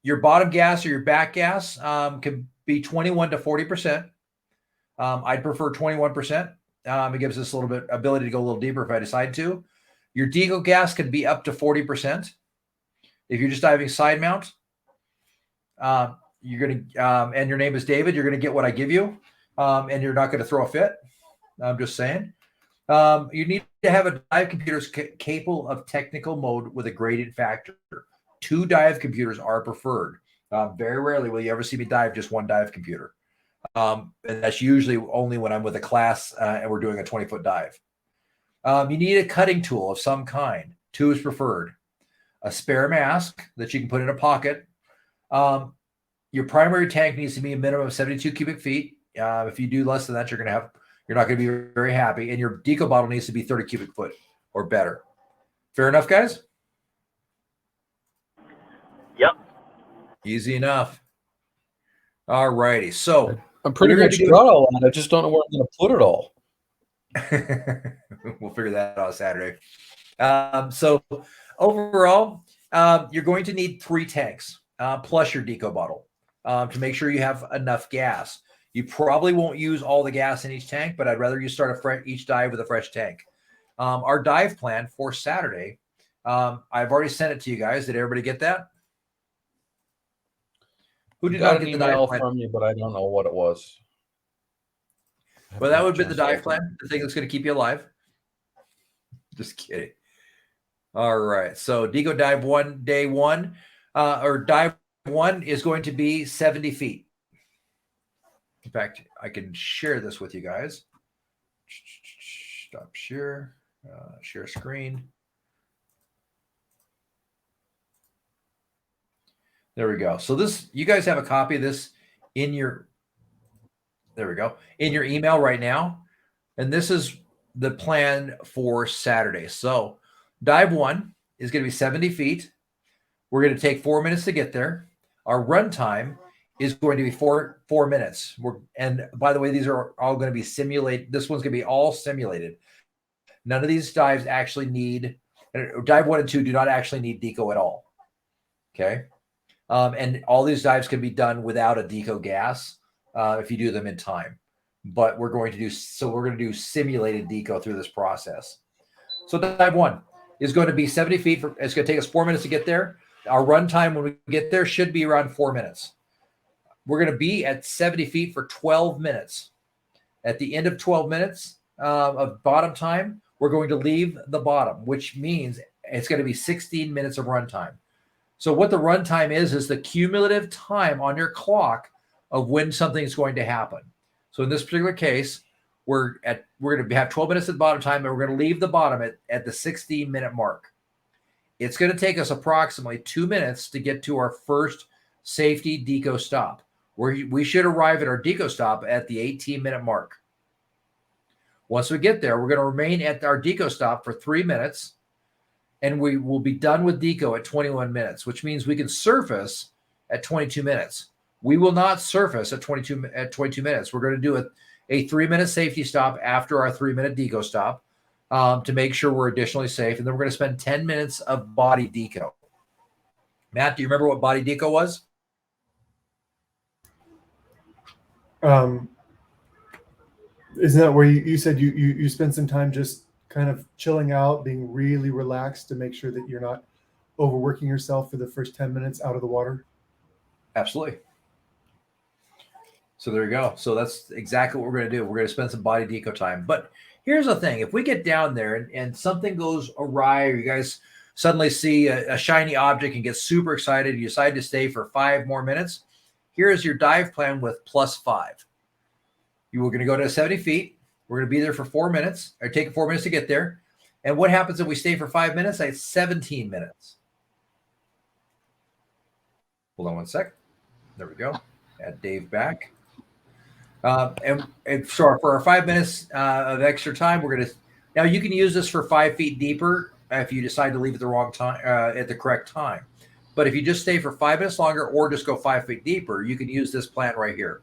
A: Your bottom gas or your back gas can be 21 to 40%. I'd prefer 21%. It gives us a little bit ability to go a little deeper if I decide to. Your Deco gas can be up to 40%. If you're just diving side mount, you're going to, and your name is David, you're going to get what I give you, and you're not going to throw a fit. I'm just saying. You need to have a dive computer capable of technical mode with a gradient factor. 2 dive computers are preferred. Very rarely will you ever see me dive just 1 dive computer. And that's usually only when I'm with a class and we're doing a 20-foot dive. You need a cutting tool of some kind. 2 is preferred. A spare mask that you can put in a pocket. Your primary tank needs to be a minimum of 72 cubic feet. If you do less than that, you're not going to be very happy. And your Deco bottle needs to be 30 cubic foot or better. Fair enough, guys?
E: Yep.
A: Easy enough. All righty. So
C: I'm pretty much got all that. I just don't know where I'm going to put it all.
A: we'll figure that out Saturday. So overall, you're going to need 3 tanks. plus your Deco bottle to make sure you have enough gas. You probably won't use all the gas in each tank, but I'd rather you start each dive with a fresh tank. Our dive plan for Saturday, I've already sent it to you guys. Did everybody get that? Who did
C: Got
A: not
C: an
A: get the dive
C: email
A: plan?
C: from you, but I don't know what it was.
A: Well, that would be the dive plan, the thing that's going to keep you alive. Just kidding. All right. So Deco dive one, day one, or dive one is going to be 70 feet. In fact, I can share this with you guys. Stop share, share screen. There we go. So this, you guys have a copy of this in your, there we go, in your email right now. And this is the plan for Saturday. So dive one is going to be 70 feet. We're going to take 4 minutes to get there. Our run time is going to be four minutes. And by the way, these are all going to be simulated. This one's going to be all simulated. None of these dives actually need, dive 1 and 2 do not actually need Deco at all. Okay. And all these dives can be done without a Deco gas if you do them in time. But we're going to do simulated Deco through this process. So dive 1 is going to be 70 feet. It's going to take us 4 minutes to get there. Our run time when we get there should be around 4 minutes. We're going to be at 70 feet for 12 minutes. At the end of 12 minutes of bottom time, we're going to leave the bottom, which means it's going to be 16 minutes of run time. So what the run time is the cumulative time on your clock of when something is going to happen. So in this particular case, we're going to have 12 minutes at the bottom time, and we're going to leave the bottom at the 16-minute mark. It's going to take us approximately 2 minutes to get to our first safety Deco stop. We should arrive at our Deco stop at the 18-minute mark. Once we get there, we're going to remain at our Deco stop for 3 minutes, and we will be done with Deco at 21 minutes, which means we can surface at 22 minutes. We will not surface at 22 minutes. We're going to do a 3-minute safety stop after our 3-minute Deco stop to make sure we're additionally safe. And then we're going to spend 10 minutes of body Deco. Matt, do you remember what body Deco was?
D: Isn't that where you said you spend some time just kind of chilling out, being really relaxed to make sure that you're not overworking yourself for the first 10 minutes out of the water?
A: Absolutely. So there you go. So that's exactly what we're going to do. We're going to spend some body Deco time. But here's the thing. If we get down there and something goes awry, or you guys suddenly see a shiny object and get super excited, you decide to stay for 5 more minutes, here's your dive plan with +5. You were going to go to 70 feet. We're going to be there for 4 minutes, or take 4 minutes to get there. And what happens if we stay for 5 minutes? That's 17 minutes. Hold on one sec. There we go. Add Dave back. And so for our 5 minutes of extra time, we're going to, now you can use this for 5 feet deeper if you decide to leave at the wrong time, at the correct time. But if you just stay for 5 minutes longer or just go 5 feet deeper, you can use this plan right here.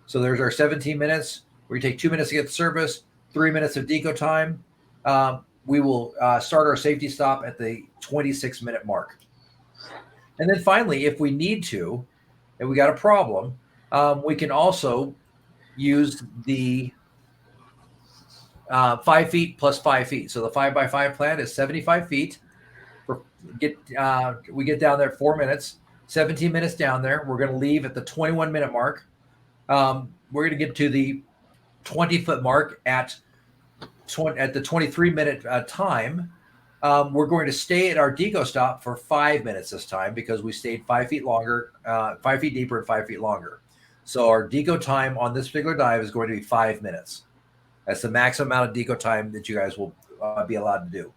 A: So there's our 17 minutes. We take 2 minutes to get the service, 3 minutes of Deco time. We will start our safety stop at the 26-minute mark. And then finally, if we need to, and we got a problem, we can also use the 5 feet plus 5 feet. So the 5x5 plan is 75 feet. We get down there at 4 minutes, 17 minutes down there. We're going to leave at the 21-minute mark. We're going to get to the 20-foot mark at the 23-minute time. We're going to stay at our Deco stop for 5 minutes this time because we stayed 5 feet longer, 5 feet deeper and 5 feet longer. So our Deco time on this particular dive is going to be 5 minutes. That's the maximum amount of Deco time that you guys will be allowed to do.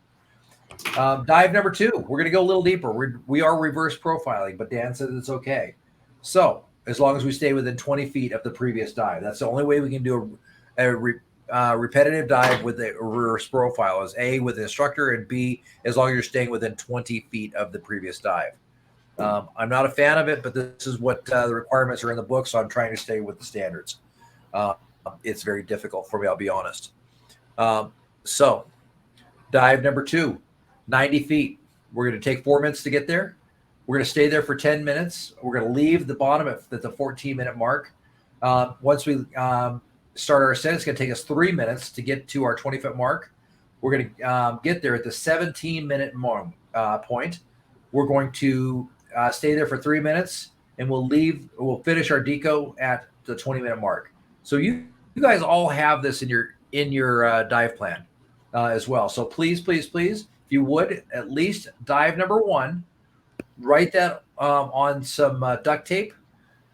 A: Dive number 2, we're going to go a little deeper. We are reverse profiling, but Dan says it's okay. So as long as we stay within 20 feet of the previous dive, that's the only way we can do a repetitive dive with a reverse profile is A, with the instructor, and B, as long as you're staying within 20 feet of the previous dive. I'm not a fan of it, but this is what the requirements are in the book, so I'm trying to stay with the standards. It's very difficult for me, I'll be honest. So dive number 2, 90 feet. We're going to take 4 minutes to get there. We're going to stay there for 10 minutes. We're going to leave the bottom at the 14-minute mark. Once we start our ascent, it's going to take us 3 minutes to get to our 20-foot mark. We're going to get there at the 17-minute point. We're going to stay there for 3 minutes, and we'll finish our deco at the 20-minute mark. So you guys all have this in your dive plan as well. So please, if you would, at least dive number 1, write that on some duct tape.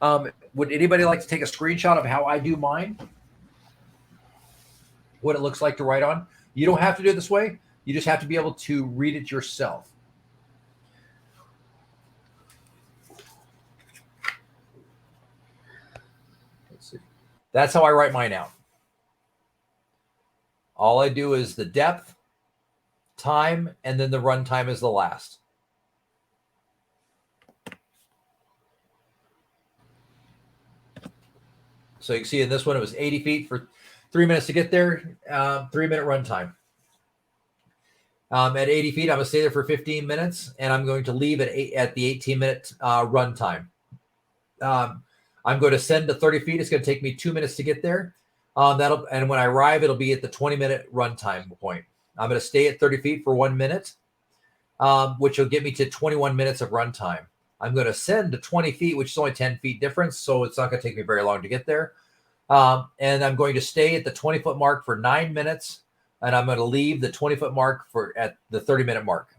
A: Would anybody like to take a screenshot of how I do mine? What it looks like to write on? You don't have to do it this way. You just have to be able to read it yourself. Let's see. That's how I write mine out. All I do is the depth, time, and then the run time is the last. So you can see in this one, it was 80 feet for 3 minutes to get there, 3-minute run time. At 80 feet, I'm going to stay there for 15 minutes, and I'm going to leave at the 18-minute run time. I'm going to ascend to 30 feet. It's going to take me 2 minutes to get there. And when I arrive, it'll be at the 20-minute run time point. I'm going to stay at 30 feet for 1 minute, which will get me to 21 minutes of run time. I'm going to ascend to 20 feet, which is only 10 feet difference, so it's not going to take me very long to get there. And I'm going to stay at the 20-foot mark for 9 minutes, and I'm going to leave the 20-foot mark at the 30-minute mark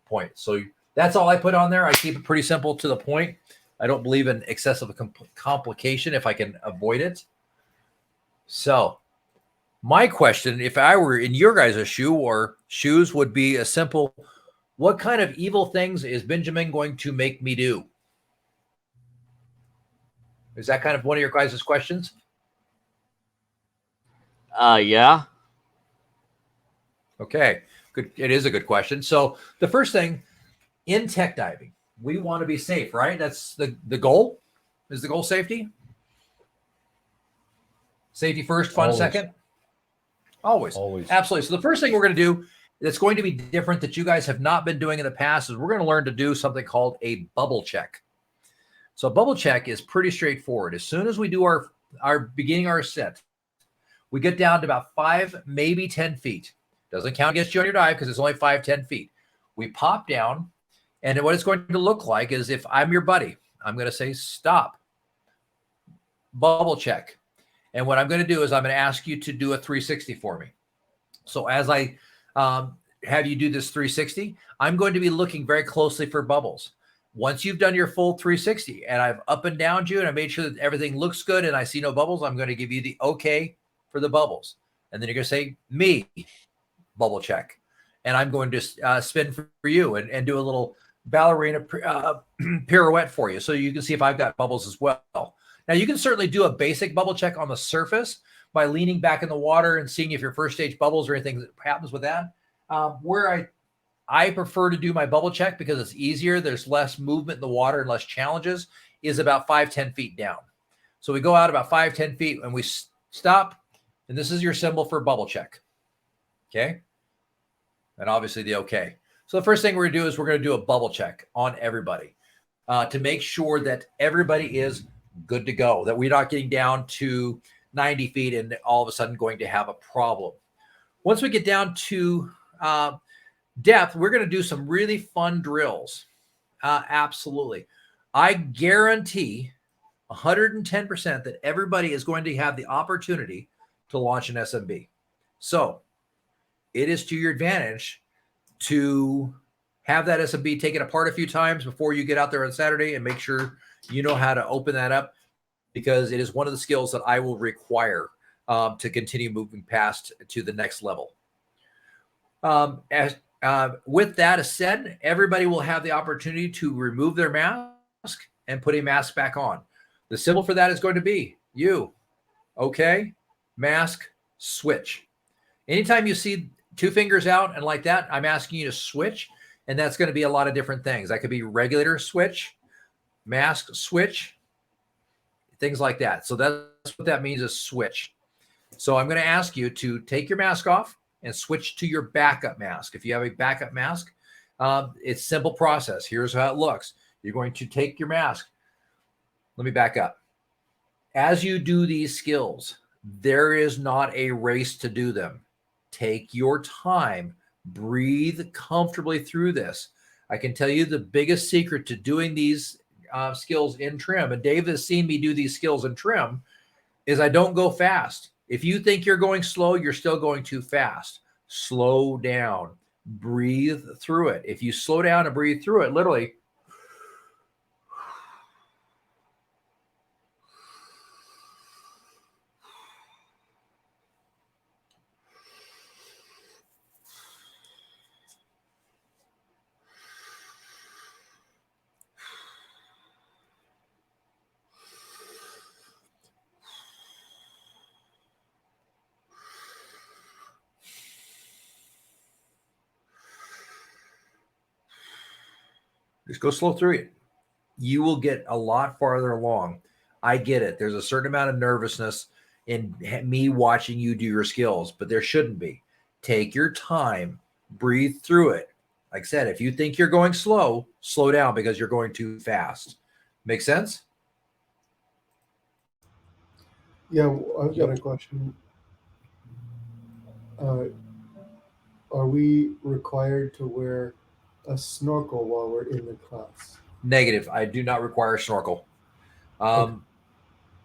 A: point. So that's all I put on there. I keep it pretty simple to the point. I don't believe in excessive complication if I can avoid it. So my question, if I were in your guys' shoes, would be a simple: what kind of evil things is Benjamin going to make me do? Is that kind of one of your guys' questions?
E: Yeah.
A: Okay, good. It is a good question. So the first thing in tech diving, we want to be safe, right? That's the goal. Is the goal safety? Safety first, fun
C: Always.
A: second? Always. Absolutely. So the first thing we're going to do that's going to be different that you guys have not been doing in the past is we're going to learn to do something called a bubble check. So a bubble check is pretty straightforward. As soon as we do our beginning our ascent, we get down to about 5, maybe 10 feet. Doesn't count against you on your dive because it's only 5, 10 feet. We pop down, and what it's going to look like is if I'm your buddy, I'm going to say, stop, bubble check. And what I'm going to do is I'm going to ask you to do a 360 for me. So as I have you do this 360, I'm going to be looking very closely for bubbles. Once you've done your full 360 and I've up and downed you and I made sure that everything looks good and I see no bubbles, I'm going to give you the okay for the bubbles. And then you're going to say, me, bubble check. And I'm going to spin for you and do a little ballerina pirouette for you so you can see if I've got bubbles as well. Now, you can certainly do a basic bubble check on the surface by leaning back in the water and seeing if your first stage bubbles or anything that happens with that. Where I prefer to do my bubble check because it's easier, there's less movement in the water and less challenges, is about 5, 10 feet down. So we go out about 5, 10 feet and we stop, and this is your symbol for bubble check. Okay? And obviously the okay. So the first thing we're going to do is we're going to do a bubble check on everybody to make sure that everybody is good to go, that we're not getting down to 90 feet and all of a sudden going to have a problem. Once we get down to depth, we're going to do some really fun drills. Absolutely. I guarantee 110% that everybody is going to have the opportunity to launch an SMB. So it is to your advantage to have that SMB taken apart a few times before you get out there on Saturday and make sure you know how to open that up, because it is one of the skills that I will require to continue moving past to the next level. With that said, everybody will have the opportunity to remove their mask and put a mask back on. The symbol for that is going to be you. Okay, mask, switch. Anytime you see 2 fingers out and like that, I'm asking you to switch, and that's going to be a lot of different things. That could be regulator switch, mask switch, things like that. So that's what that means, is switch. So I'm going to ask you to take your mask off and switch to your backup mask. If you have a backup mask, it's a simple process. Here's how it looks. You're going to take your mask. Let me back up. As you do these skills, there is not a race to do them. Take your time. Breathe comfortably through this. I can tell you the biggest secret to doing these skills in trim, and Dave has seen me do these skills in trim, is I don't go fast. If you think you're going slow, you're still going too fast. Slow down. Breathe through it. If you slow down and breathe through it, literally, just go slow through it. You will get a lot farther along. I get it. There's a certain amount of nervousness in me watching you do your skills, but there shouldn't be. Take your time, breathe through it. Like I said, if you think you're going slow, slow down because you're going too fast. Make sense?
D: Yeah, I've got a question. Are we required to wear a snorkel while we're in the class?
A: Negative. I do not require a snorkel.
D: Okay.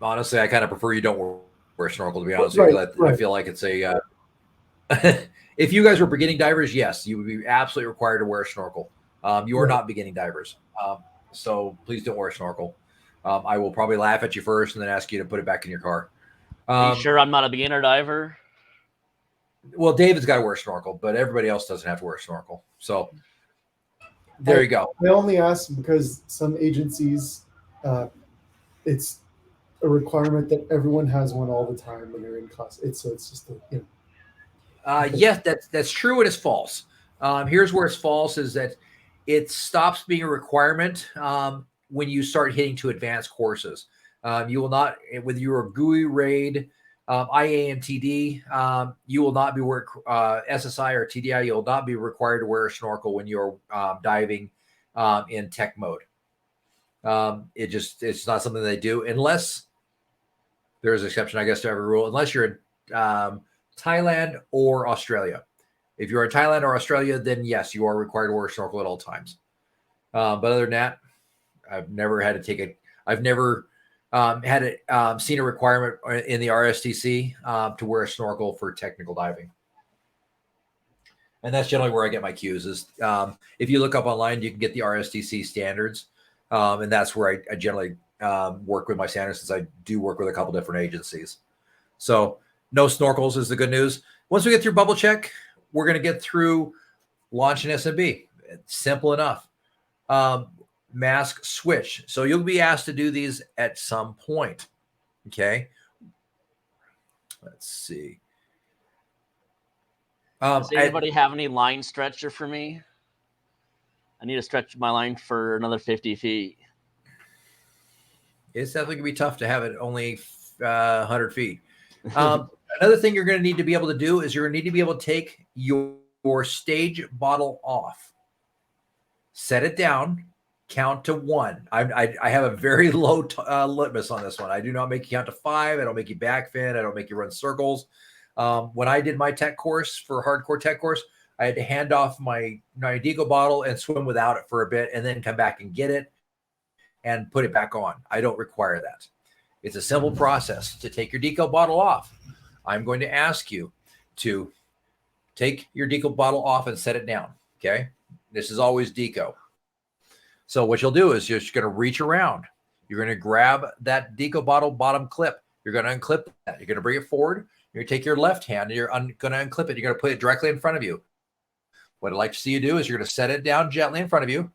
A: Honestly, I kind of prefer you don't wear a snorkel, to be honest with you. I feel like it's a if you guys were beginning divers, yes, you would be absolutely required to wear a snorkel. You are not beginning divers. So please don't wear a snorkel. I will probably laugh at you first and then ask you to put it back in your car.
E: Are you sure I'm not a beginner diver?
A: Well, David's got to wear a snorkel, but everybody else doesn't have to wear a snorkel. So there you go.
D: I only ask because some agencies, it's a requirement that everyone has one all the time when they're in class. It's just
A: Yes, that's true and it's false. Here's where it's false is that it stops being a requirement when you start hitting to advanced courses. You will not, with your GUI RAID, IAMTD, you will not be SSI or TDI, you'll not be required to wear a snorkel when you're diving in tech mode. It's not something they do unless there's an exception, I guess, to every rule, unless you're in Thailand or Australia. If you're in Thailand or Australia, then yes, you are required to wear a snorkel at all times. But other than that, I've never had to take it. I've never seen a requirement in the RSTC to wear a snorkel for technical diving. And that's generally where I get my cues is if you look up online, you can get the RSTC standards. And that's where I generally work with my standards since I do work with a couple different agencies. So no snorkels is the good news. Once we get through bubble check, we're going to get through launch and SMB. It's simple enough. Mask switch. So you'll be asked to do these at some point. Okay. Let's see.
E: Does anybody have any line stretcher for me? I need to stretch my line for another 50 feet.
A: It's definitely going to be tough to have it only 100 feet. Another thing you're going to need to be able to do is you're going to need to be able to take your stage bottle off, set it down, count to 1. I have a very low litmus on this one. I do not make you count to 5. I don't make you back fin. I don't make you run circles. When I did my tech course for hardcore tech course, I had to hand off my Deco bottle and swim without it for a bit and then come back and get it and put it back on. I don't require that. It's a simple process to take your Deco bottle off. I'm going to ask you to take your Deco bottle off and set it down. Okay. This is always Deco. So what you'll do is you're just going to reach around. You're going to grab that Deco bottle bottom clip. You're going to unclip that. You're going to bring it forward. You're going to take your left hand and you're going to unclip it. You're going to put it directly in front of you. What I'd like to see you do is you're going to set it down gently in front of you.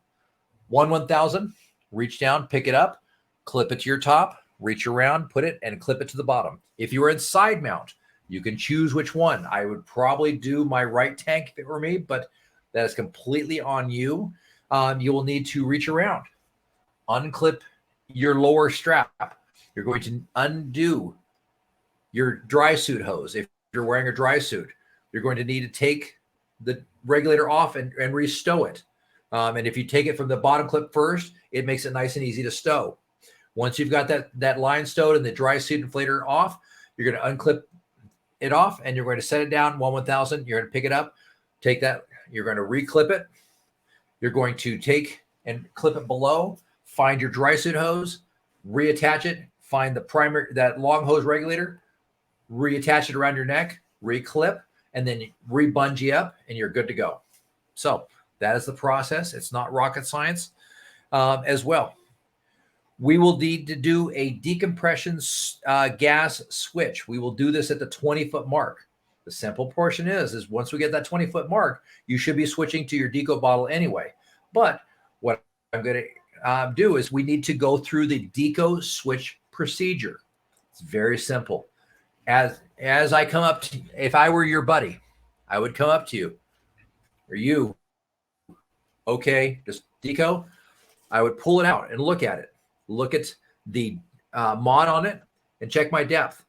A: 1/1000, reach down, pick it up, clip it to your top, reach around, put it, and clip it to the bottom. If you were in side mount, you can choose which one. I would probably do my right tank if it were me, but that is completely on you. You will need to reach around, unclip your lower strap. You're going to undo your dry suit hose. If you're wearing a dry suit, you're going to need to take the regulator off and restow it. And if you take it from the bottom clip first, it makes it nice and easy to stow. Once you've got that line stowed and the dry suit inflator off, you're going to unclip it off and you're going to set it down 1/1000. You're going to pick it up, take that, you're going to reclip it. You're going to take and clip it below, find your dry suit hose, reattach it, find the primary, that long hose regulator, reattach it around your neck, reclip, and then re-bungee up, and you're good to go. So that is the process. It's not rocket science as well. We will need to do a decompression gas switch. We will do this at the 20-foot mark. The simple portion is once we get that 20-foot mark, you should be switching to your Deco bottle anyway. But what I'm going to do is we need to go through the Deco switch procedure. It's very simple. As I come up to, if I were your buddy, I would come up to you, or you, okay, just Deco, I would pull it out and look at it. Look at the mod on it and check my depth.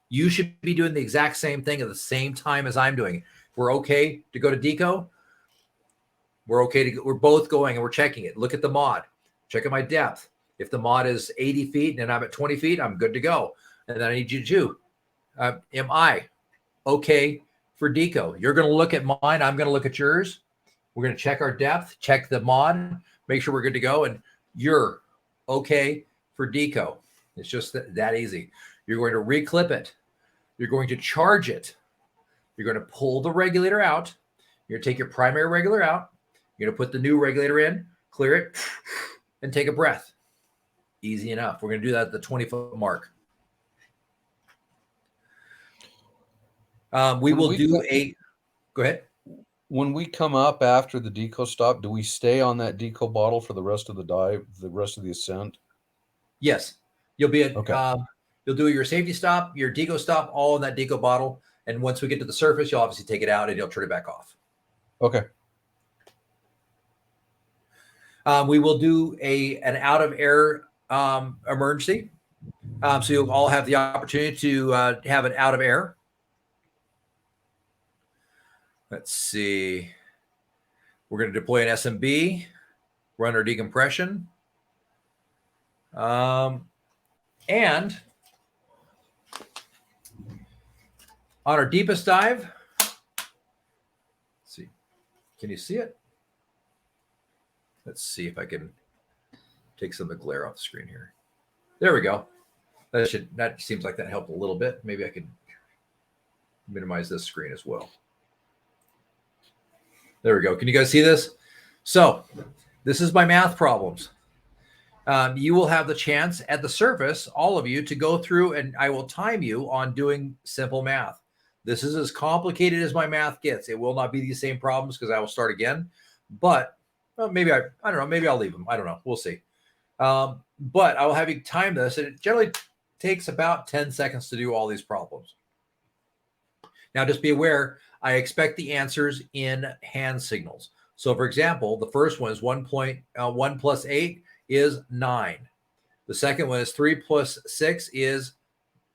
A: You should be doing the exact same thing at the same time as I'm doing it. We're okay to go to Deco. We're okay to, we're both going and we're checking it. Look at the mod, check at my depth. If the mod is 80 feet and I'm at 20 feet, I'm good to go. And then I need you to, am I okay for Deco? You're going to look at mine. I'm going to look at yours. We're going to check our depth, check the mod, make sure we're good to go. And you're okay for Deco. It's just that easy. You're going to reclip it. You're going to charge it. You're going to pull the regulator out. You're going to take your primary regulator out. You're going to put the new regulator in, clear it, and take a breath. Easy enough. We're going to do that at the 20-foot mark. We will do a, go ahead.
C: When we come up after the Deco stop, do we stay on that Deco bottle for the rest of the dive, the rest of the ascent?
A: Yes. You'll be at,
C: Okay.
A: You'll do your safety stop, your Deco stop, all in that Deco bottle. And once we get to the surface, you'll obviously take it out and you'll turn it back off.
C: Okay.
A: We will do an out of air emergency. So you'll all have the opportunity to have an out of air. Let's see. We're going to deploy an SMB, run our decompression. And on our deepest dive, let's see. Can you see it? Let's see if I can take some of the glare off the screen here. There we go. That seems like that helped a little bit. Maybe I can minimize this screen as well. There we go. Can you guys see this? So this is my math problems. You will have the chance at the surface, all of you, to go through and I will time you on doing simple math. This is as complicated as my math gets. It will not be the same problems because I will start again. But well, maybe I don't know. Maybe I'll leave them. I don't know. We'll see. But I will have you time this. And it generally takes about 10 seconds to do all these problems. Now, just be aware, I expect the answers in hand signals. So, for example, the first one is 1 plus 8 is 9. The second one is 3 plus 6 is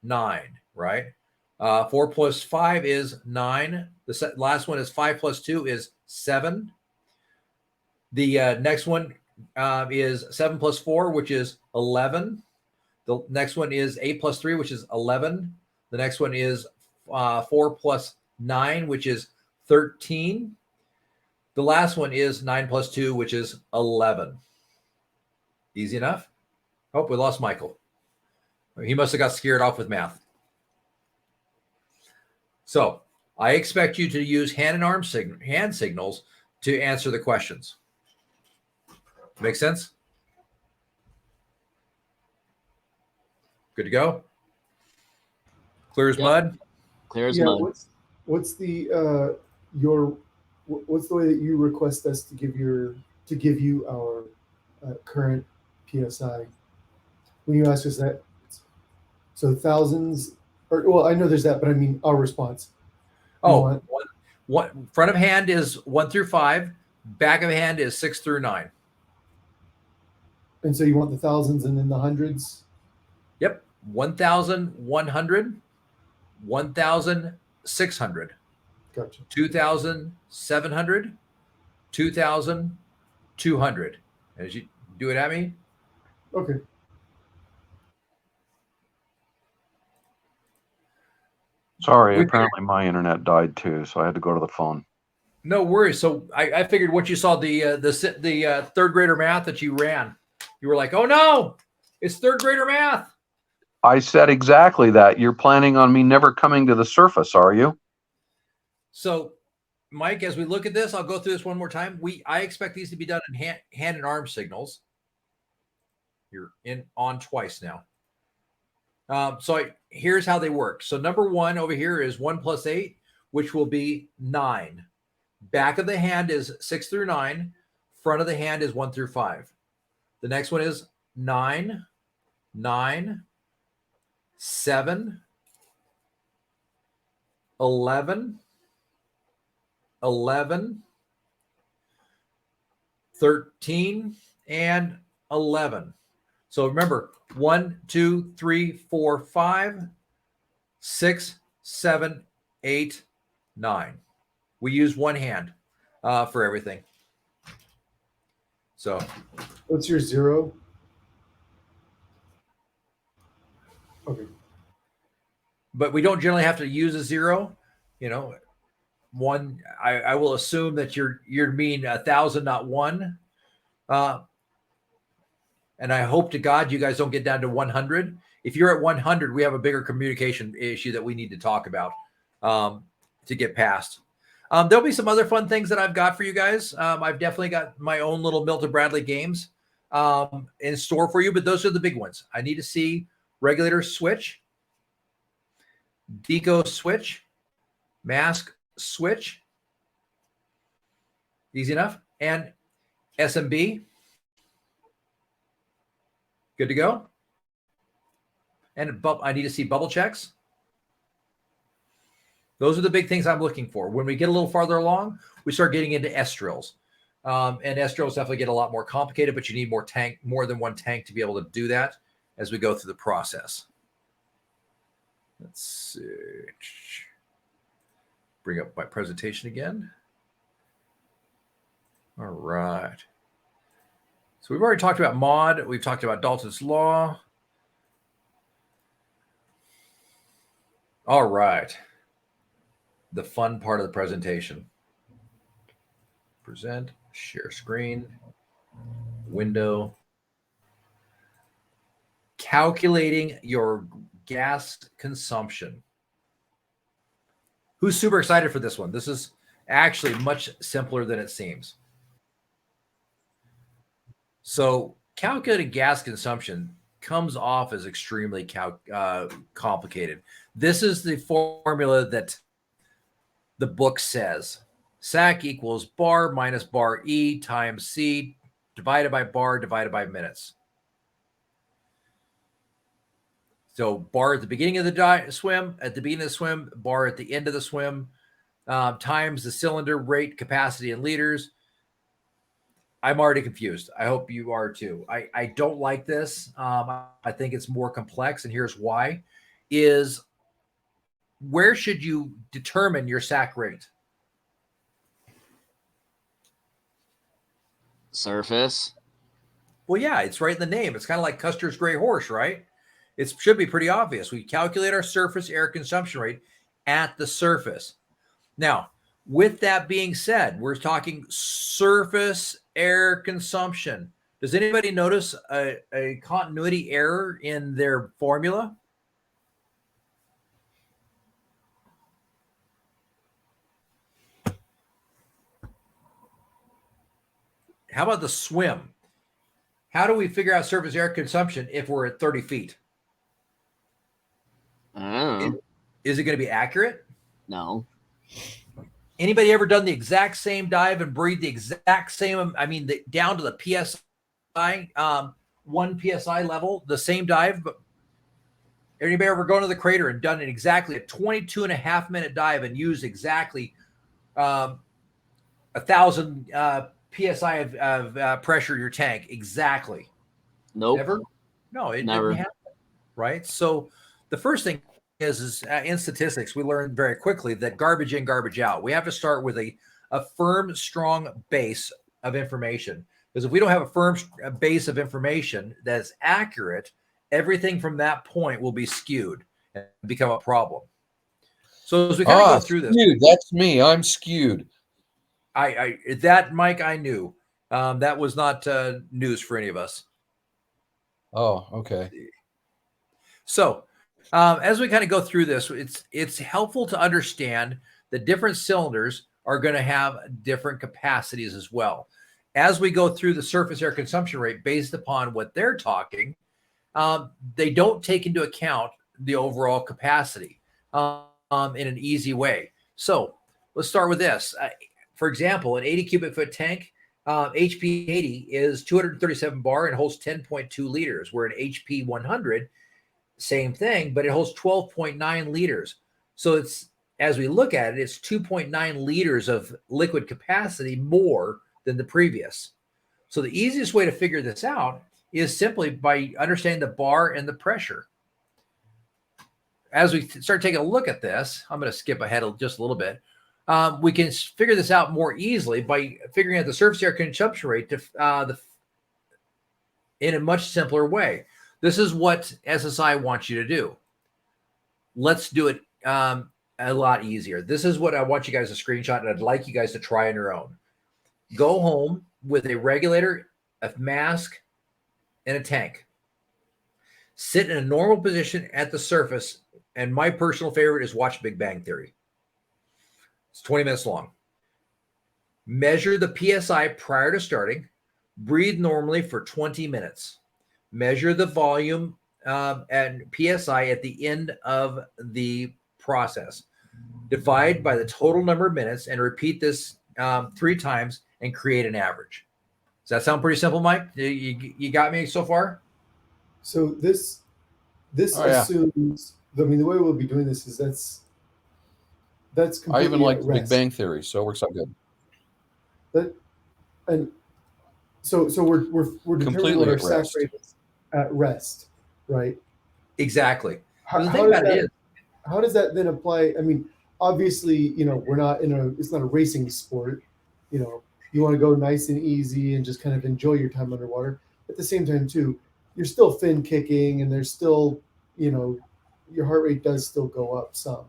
A: 9, right? 4 plus 5 is 9. The last one is 5 plus 2 is 7. The next one is 7 plus 4, which is 11. The next one is 8 plus 3, which is 11. The next one is 4 plus 9, which is 13. The last one is 9 plus 2, which is 11. Easy enough? Oh, we lost Michael. He must have got scared off with math. So I expect you to use hand and arm hand signals to answer the questions. Make sense? Good to go? Clear as mud?
E: Clear as
D: Yeah.
E: mud.
D: What's the what's the way that you request us to give you our current PSI? When you ask us that, so thousands, or well, I know there's that, but I mean our response.
A: Oh, one front of hand is 1 through 5. Back of hand is 6 through 9.
D: And so you want the thousands and then the hundreds?
A: Yep. 1,100, 1,600,
D: Gotcha.
A: 2,700, 2,000, 200. As you do it at me.
D: Okay.
C: Sorry,
A: We
C: apparently my internet died too, so I had to go to the phone.
A: No worries. So I figured once you saw the third grader math that you ran, you were like, oh no, it's third grader math.
C: I said exactly that. You're planning on me never coming to the surface, are you?
A: So, Mike, as we look at this, I'll go through this one more time. I expect these to be done in hand and arm signals. You're on twice now. Here's how they work. So number one over here is 1 + 8, which will be 9. Back of the hand is 6 through 9. Front of the hand is 1 through 5. The next one is 9, 9, 7, 11, 11, 13, and 11. So remember, 1, 2, 3, 4, 5, 6, 7, 8, 9. We use one hand for everything. So
D: What's your 0? Okay.
A: but we don't generally have to use a 0. You know, one. I will assume that you're mean 1,000, not 1. And I hope to God you guys don't get down to 100. If you're at 100, we have a bigger communication issue that we need to talk about to get past. There'll be some other fun things that I've got for you guys. I've definitely got my own little Milton Bradley games in store for you, but those are the big ones. I need to see regulator switch, Deco switch, mask switch. Easy enough. And SMB. Good to go. And I need to see bubble checks. Those are the big things I'm looking for. When we get a little farther along, we start getting into S drills. And S drills definitely get a lot more complicated, but you need more than one tank to be able to do that as we go through the process. Let's see. Bring up my presentation again. All right. So we've already talked about mod. We've talked about Dalton's Law. All right. The fun part of the presentation. Present, share screen, window. Calculating your gas consumption. Who's super excited for this one? This is actually much simpler than it seems. So calculating gas consumption comes off as extremely complicated. This is the formula that the book says. SAC equals bar minus bar E times C divided by bar divided by minutes. So bar at the beginning of the swim, at the beginning of the swim, bar at the end of the swim, times the cylinder rate, capacity in liters. I'm already confused. I hope you are too. I don't like this. I think it's more complex, and here's why. Is where should you determine your SAC rate?
E: Surface.
A: Well, yeah, it's right in the name. It's kind of like Custer's Gray Horse, right? It should be pretty obvious. We calculate our surface air consumption rate at the surface. Now, with that being said, we're talking surface air consumption. Does anybody notice a continuity error in their formula? How about the swim? How do we figure out surface air consumption if we're at 30 feet?
E: I don't know.
A: Is it going to be accurate?
E: No.
A: Anybody ever done the exact same dive and breathed the exact same, down to the PSI, 1 PSI level, the same dive? But anybody ever gone to the crater and done exactly a 22.5-minute dive and used exactly 1,000 PSI of pressure in your tank? Exactly.
E: Nope.
A: Never? No, it
E: Never.
A: didn't happen. Right? So the first thing is in statistics, we learn very quickly that garbage in, garbage out. We have to start with a firm, strong base of information. Because if we don't have a firm base of information that's accurate, everything from that point will be skewed and become a problem. So as we kind of go through this,
C: skewed. That's me. I'm skewed.
A: That Mike, I knew. That was not news for any of us.
C: Oh, okay.
A: So as we kind of go through this, it's helpful to understand the different cylinders are going to have different capacities as well. As we go through the surface air consumption rate based upon what they're talking, they don't take into account the overall capacity in an easy way. So let's start with this. For example, an 80 cubic foot tank, HP 80 is 237 bar and holds 10.2 liters, where an HP 100, same thing, but it holds 12.9 liters. So it's, as we look at it, it's 2.9 liters of liquid capacity more than the previous. So the easiest way to figure this out is simply by understanding the bar and the pressure. As we start taking a look at this, I'm going to skip ahead just a little bit. We can figure this out more easily by figuring out the surface air consumption rate in a much simpler way. This is what SSI wants you to do. Let's do it a lot easier. This is what I want you guys to screenshot, and I'd like you guys to try on your own. Go home with a regulator, a mask, and a tank. Sit in a normal position at the surface, and my personal favorite is watch Big Bang Theory. It's 20 minutes long. Measure the PSI prior to starting. Breathe normally for 20 minutes. Measure the volume and PSI at the end of the process. Divide by the total number of minutes and repeat this 3 times and create an average. Does that sound pretty simple, Mike? You got me so far?
D: So this assumes, I mean, the way we'll be doing this is that's completely
C: I even like
D: at
C: Big
D: rest.
C: Bang Theory, so it works out good.
D: So we're determining
C: Completely
D: what our
C: at
D: sac
C: rest.
D: rate is at rest, right?
A: Exactly.
D: How,
A: The
D: how
A: thing
D: does
A: about it
D: that,
A: is,
D: how does that then apply? I mean, obviously, we're not it's not a racing sport. You want to go nice and easy and just kind of enjoy your time underwater. At the same time, too, you're still fin kicking, and there's still, your heart rate does still go up some.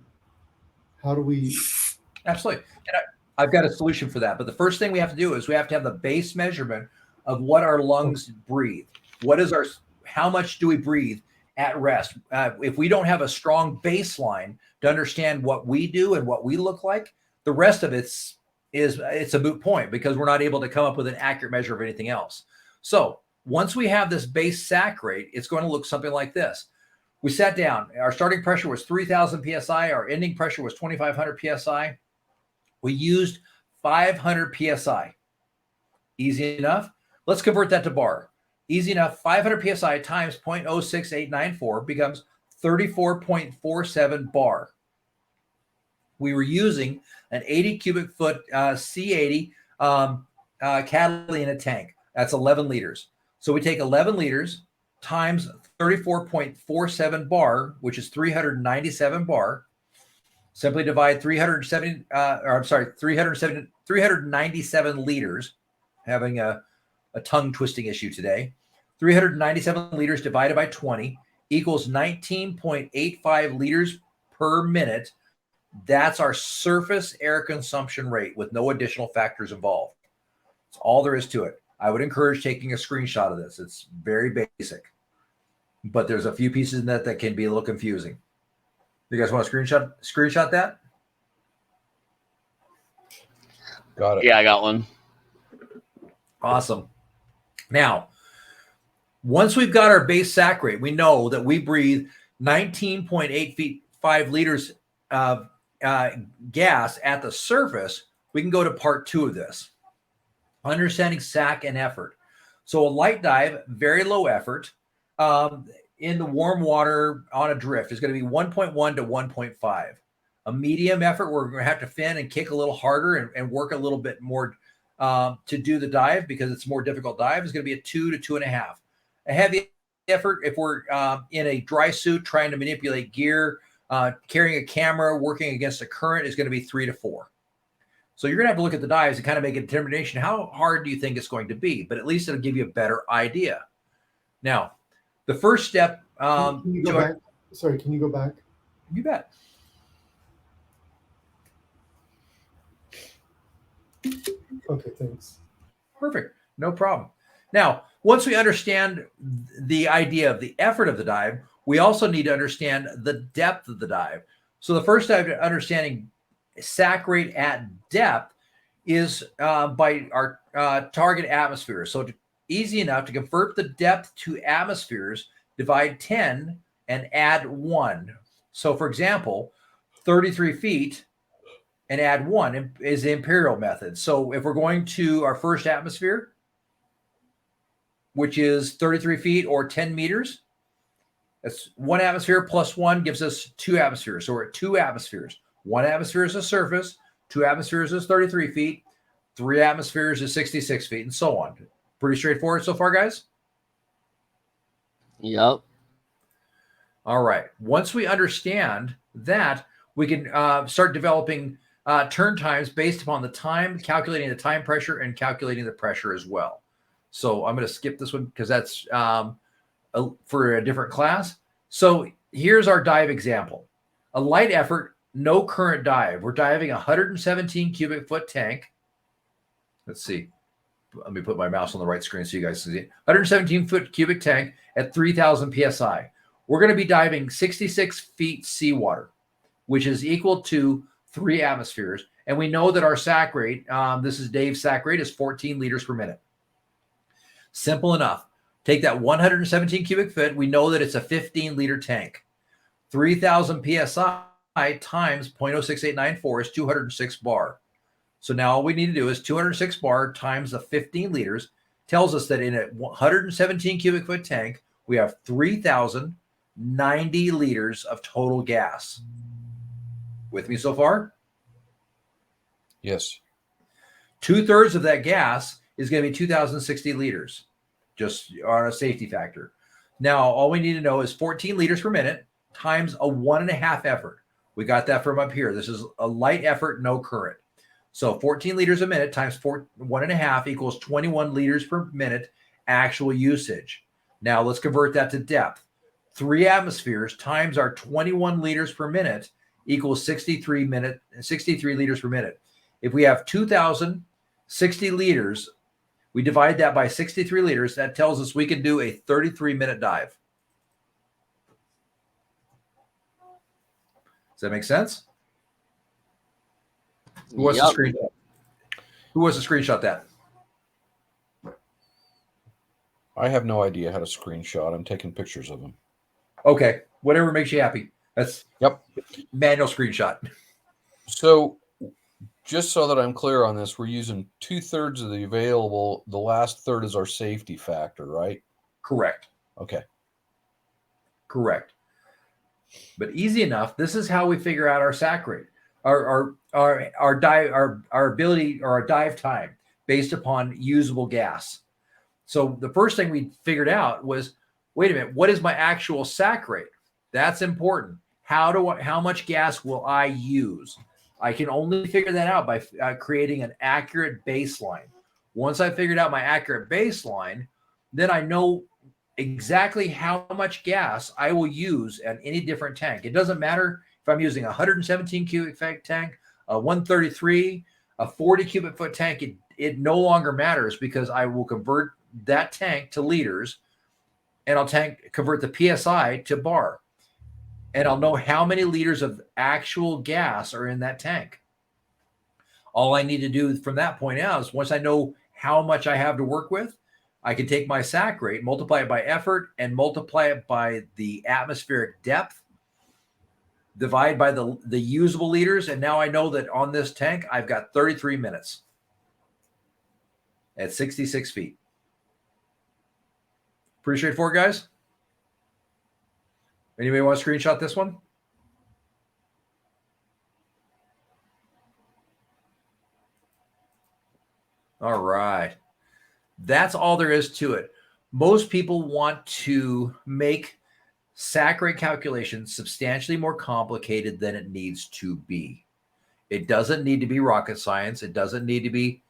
D: How do we?
A: absolutely. And I've got a solution for that. But the first thing we have to do is we have to have the base measurement of what our lungs breathe. How much do we breathe at rest? If we don't have a strong baseline to understand what we do and what we look like, the rest of it's a moot point because we're not able to come up with an accurate measure of anything else. So once we have this base sac rate, it's going to look something like this. We sat down. Our starting pressure was 3,000 PSI. Our ending pressure was 2,500 PSI. We used 500 PSI. Easy enough. Let's convert that to bar. Easy enough. 500 PSI times 0.06894 becomes 34.47 bar. We were using an 80 cubic foot C80 Catalina tank. That's 11 liters. So we take 11 liters times 34.47 bar, which is 397 bar. Simply divide 397 liters. Having a tongue twisting issue today. 397 liters divided by 20 equals 19.85 liters per minute. That's our surface air consumption rate with no additional factors involved. That's all there is to it. I would encourage taking a screenshot of this. It's very basic, but there's a few pieces in that can be a little confusing. You guys want to screenshot that?
C: Got it.
E: Yeah, I got one.
A: Awesome. Now, once we've got our base sac rate, we know that we breathe 19.85 liters of gas at the surface. We can go to part 2 of this, understanding sac and effort. So a light dive, very low effort, in the warm water on a drift is going to be 1.1 to 1.5. A medium effort, we're going to have to fin and kick a little harder and work a little bit more to do the dive because it's a more difficult dive, is going to be a 2 to 2.5. A heavy effort, if we're in a dry suit trying to manipulate gear, carrying a camera, working against a current, is going to be 3 to 4. So you're going to have to look at the dives and kind of make a determination. How hard do you think it's going to be? But at least it'll give you a better idea. Now, the first step.
D: Can you go back? Sorry, can you go back?
A: You bet.
D: Okay, thanks.
A: Perfect. No problem. Now, once we understand the idea of the effort of the dive, we also need to understand the depth of the dive. So the first dive to understanding sac rate at depth is by our target atmosphere. So easy enough to convert the depth to atmospheres, divide 10 and add 1. So for example, 33 feet and add 1 is the imperial method. So if we're going to our first atmosphere, which is 33 feet or 10 meters, that's 1 atmosphere plus 1 gives us 2 atmospheres. So we're at 2 atmospheres. 1 atmosphere is the surface, 2 atmospheres is 33 feet, 3 atmospheres is 66 feet, and so on. Pretty straightforward so far, guys?
E: Yep.
A: All right. Once we understand that, we can start developing turn times based upon the time, calculating the time pressure, and calculating the pressure as well. So I'm going to skip this one because that's for a different class. So here's our dive example. A light effort, no current dive. We're diving a 117 cubic foot tank. Let's see. Let me put my mouse on the right screen so you guys can see it. 117 foot cubic tank at 3,000 PSI. We're going to be diving 66 feet seawater, which is equal to 3 atmospheres. And we know that our sac rate, this is Dave's sac rate, is 14 liters per minute. Simple enough. Take that 117 cubic foot. We know that it's a 15-liter tank. 3,000 PSI times 0.06894 is 206 bar. So now all we need to do is 206 bar times the 15 liters tells us that in a 117 cubic foot tank, we have 3,090 liters of total gas. With me so far?
C: Yes.
A: 2/3 of that gas is going to be 2,060 liters, just on a safety factor. Now, all we need to know is 14 liters per minute times a 1.5 effort. We got that from up here. This is a light effort, no current. So 14 liters a minute times 1.5 equals 21 liters per minute actual usage. Now let's convert that to depth. 3 atmospheres times our 21 liters per minute equals 63 liters per minute. If we have 2,060 liters, we divide that by 63 liters. That tells us we can do a 33-minute dive. Does that make sense? Who wants to screenshot? Who wants to screenshot that?
C: I have no idea how to screenshot. I'm taking pictures of them.
A: Okay, whatever makes you happy. That's manual screenshot.
C: So just so that I'm clear on this, we're using 2/3 of the available. The last third is our safety factor, right?
A: Correct.
C: Okay.
A: Correct. But easy enough. This is how we figure out our sac rate, our dive, our ability, or our dive time based upon usable gas. So the first thing we figured out was, wait a minute, what is my actual sac rate? That's important. How much gas will I use? I can only figure that out by creating an accurate baseline. Once I figured out my accurate baseline, then I know exactly how much gas I will use at any different tank. It doesn't matter if I'm using a 117 cubic foot tank, a 133, a 40 cubic foot tank. It no longer matters because I will convert that tank to liters, and I'll convert the PSI to bar. And I'll know how many liters of actual gas are in that tank. All I need to do from that point out is once I know how much I have to work with, I can take my sac rate, multiply it by effort, and multiply it by the atmospheric depth, divide by the usable liters, and now I know that on this tank, I've got 33 minutes at 66 feet. Pretty straightforward, guys? Anybody want to screenshot this one? All right. That's all there is to it. Most people want to make sac rate calculations substantially more complicated than it needs to be. It doesn't need to be rocket science. It doesn't need to be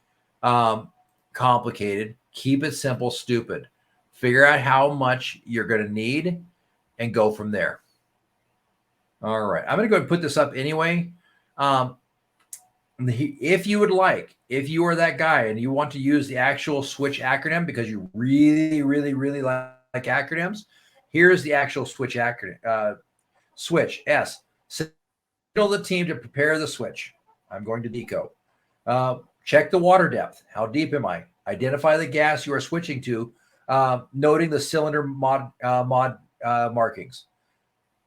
A: complicated. Keep it simple, stupid. Figure out how much you're going to need and go from there. All right. I'm going to go ahead and put this up anyway. If you would like, if you are that guy and you want to use the actual switch acronym because you really, really, really like acronyms, here's the actual switch acronym. Switch, S. Signal the team to prepare the switch. I'm going to Deco. Check the water depth. How deep am I? Identify the gas you are switching to, noting the cylinder mod markings.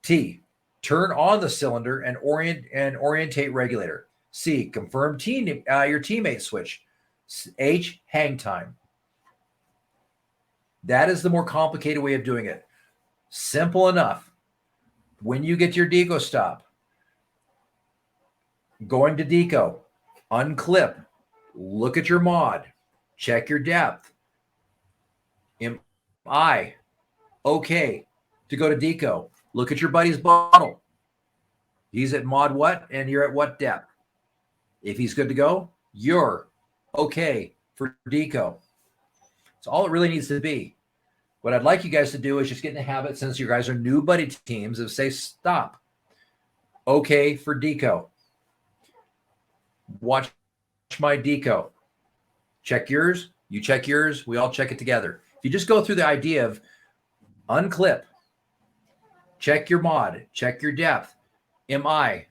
A: T. Turn on the cylinder and orientate regulator. C. Confirm your teammate switch. H. Hang time. That is the more complicated way of doing it. Simple enough. When you get to your Deco stop, going to Deco, unclip, look at your mod, check your depth. Am I okay to go to Deco? Look at your buddy's bottle. He's at mod what, and you're at what depth? If he's good to go, you're okay for Deco. That's all it really needs to be. What I'd like you guys to do is just get in the habit, since you guys are new buddy teams, of say stop. Okay for Deco. Watch my Deco. Check yours. You check yours. We all check it together. If you just go through the idea of unclip, check your mod, check your depth. Am I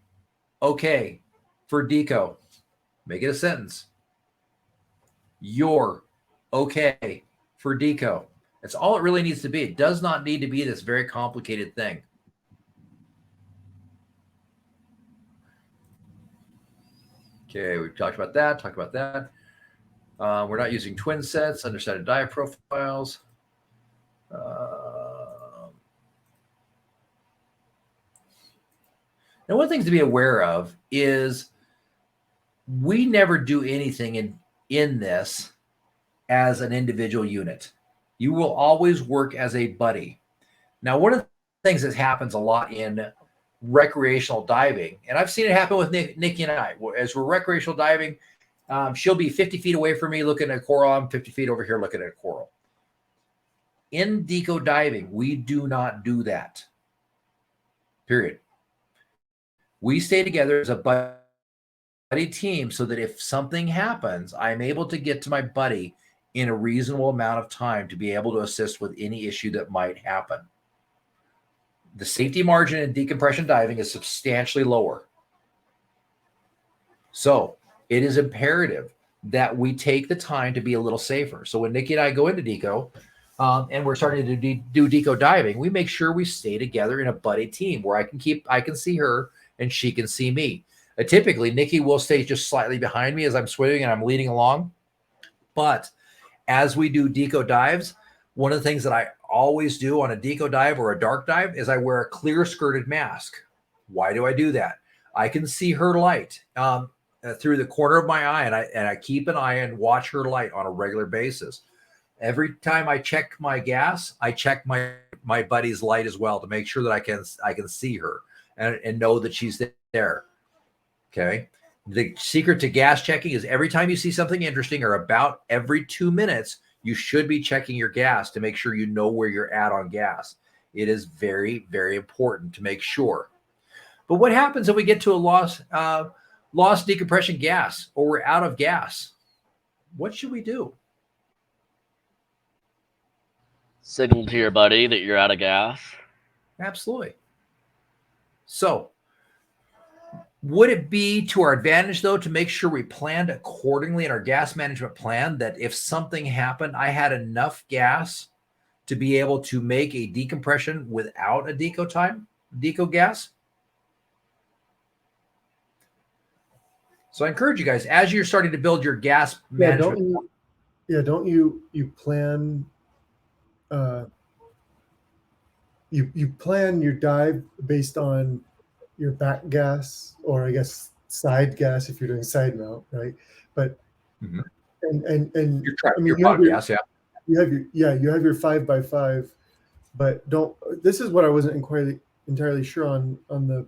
A: okay for Deco? Make it a sentence. You're okay for Deco. That's all it really needs to be. It does not need to be this very complicated thing. Okay, we've talked about that. We're not using twin sets, undersided dive profiles. Now, one thing to be aware of is we never do anything in this as an individual unit. You will always work as a buddy. Now, one of the things that happens a lot in recreational diving, and I've seen it happen with Nikki and I, as we're recreational diving, she'll be 50 feet away from me looking at a coral. I'm 50 feet over here looking at a coral. In Deco diving, we do not do that. Period. We stay together as a buddy team so that if something happens, I'm able to get to my buddy in a reasonable amount of time to be able to assist with any issue that might happen. The safety margin in decompression diving is substantially lower. So it is imperative that we take the time to be a little safer. So when Nikki and I go into Deco and we're starting to do Deco diving, we make sure we stay together in a buddy team where I can see her and she can see me. Typically, Nikki will stay just slightly behind me as I'm swimming and I'm leading along. But as we do Deco dives, one of the things that I always do on a Deco dive or a dark dive is I wear a clear skirted mask. Why do I do that? I can see her light through the corner of my eye, and I keep an eye and watch her light on a regular basis. Every time I check my gas, I check my buddy's light as well to make sure that I can see her and know that she's there. Okay. The secret to gas checking is every time you see something interesting, or about every 2 minutes, you should be checking your gas to make sure you know where you're at on gas. It is very, very important to make sure. But what happens if we get to a lost decompression gas, or we're out of gas? What should we do?
E: Signal to your buddy that you're out of gas.
A: Absolutely. So would it be to our advantage, though, to make sure we planned accordingly in our gas management plan, that if something happened, I had enough gas to be able to make a decompression without a Deco gas? So I encourage you guys, as you're starting to build your gas management.
D: Don't you plan you plan your dive based on your back gas, or I guess side gas if you're doing side mount, right? But and
A: You're trying,
D: I mean,
A: your
D: you have your,
A: gas, yeah.
D: you have your 5x5, but don't. This is what I wasn't entirely sure on the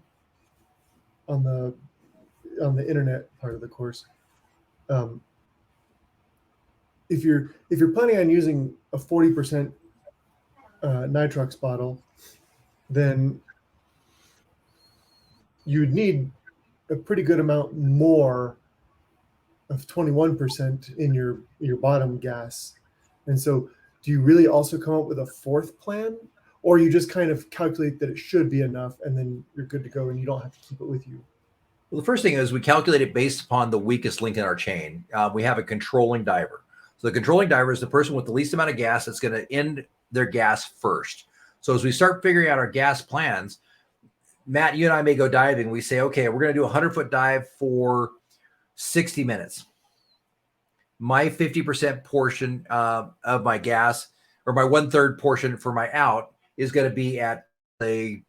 D: on the internet part of the course. If you're planning on using a 40% nitrox bottle, then you would need a pretty good amount more of 21% in your bottom gas. And so do you really also come up with a fourth plan, or you just kind of calculate that it should be enough and then you're good to go and you don't have to keep it with you?
A: Well, the first thing is we calculate it based upon the weakest link in our chain. We have a controlling diver. So the controlling diver is the person with the least amount of gas that's going to end their gas first. So as we start figuring out our gas plans, Matt, you and I may go diving. We say, okay, we're going to do a 100-foot dive for 60 minutes. My 50% portion of my gas, or my 1/3 portion for my out, is going to be at a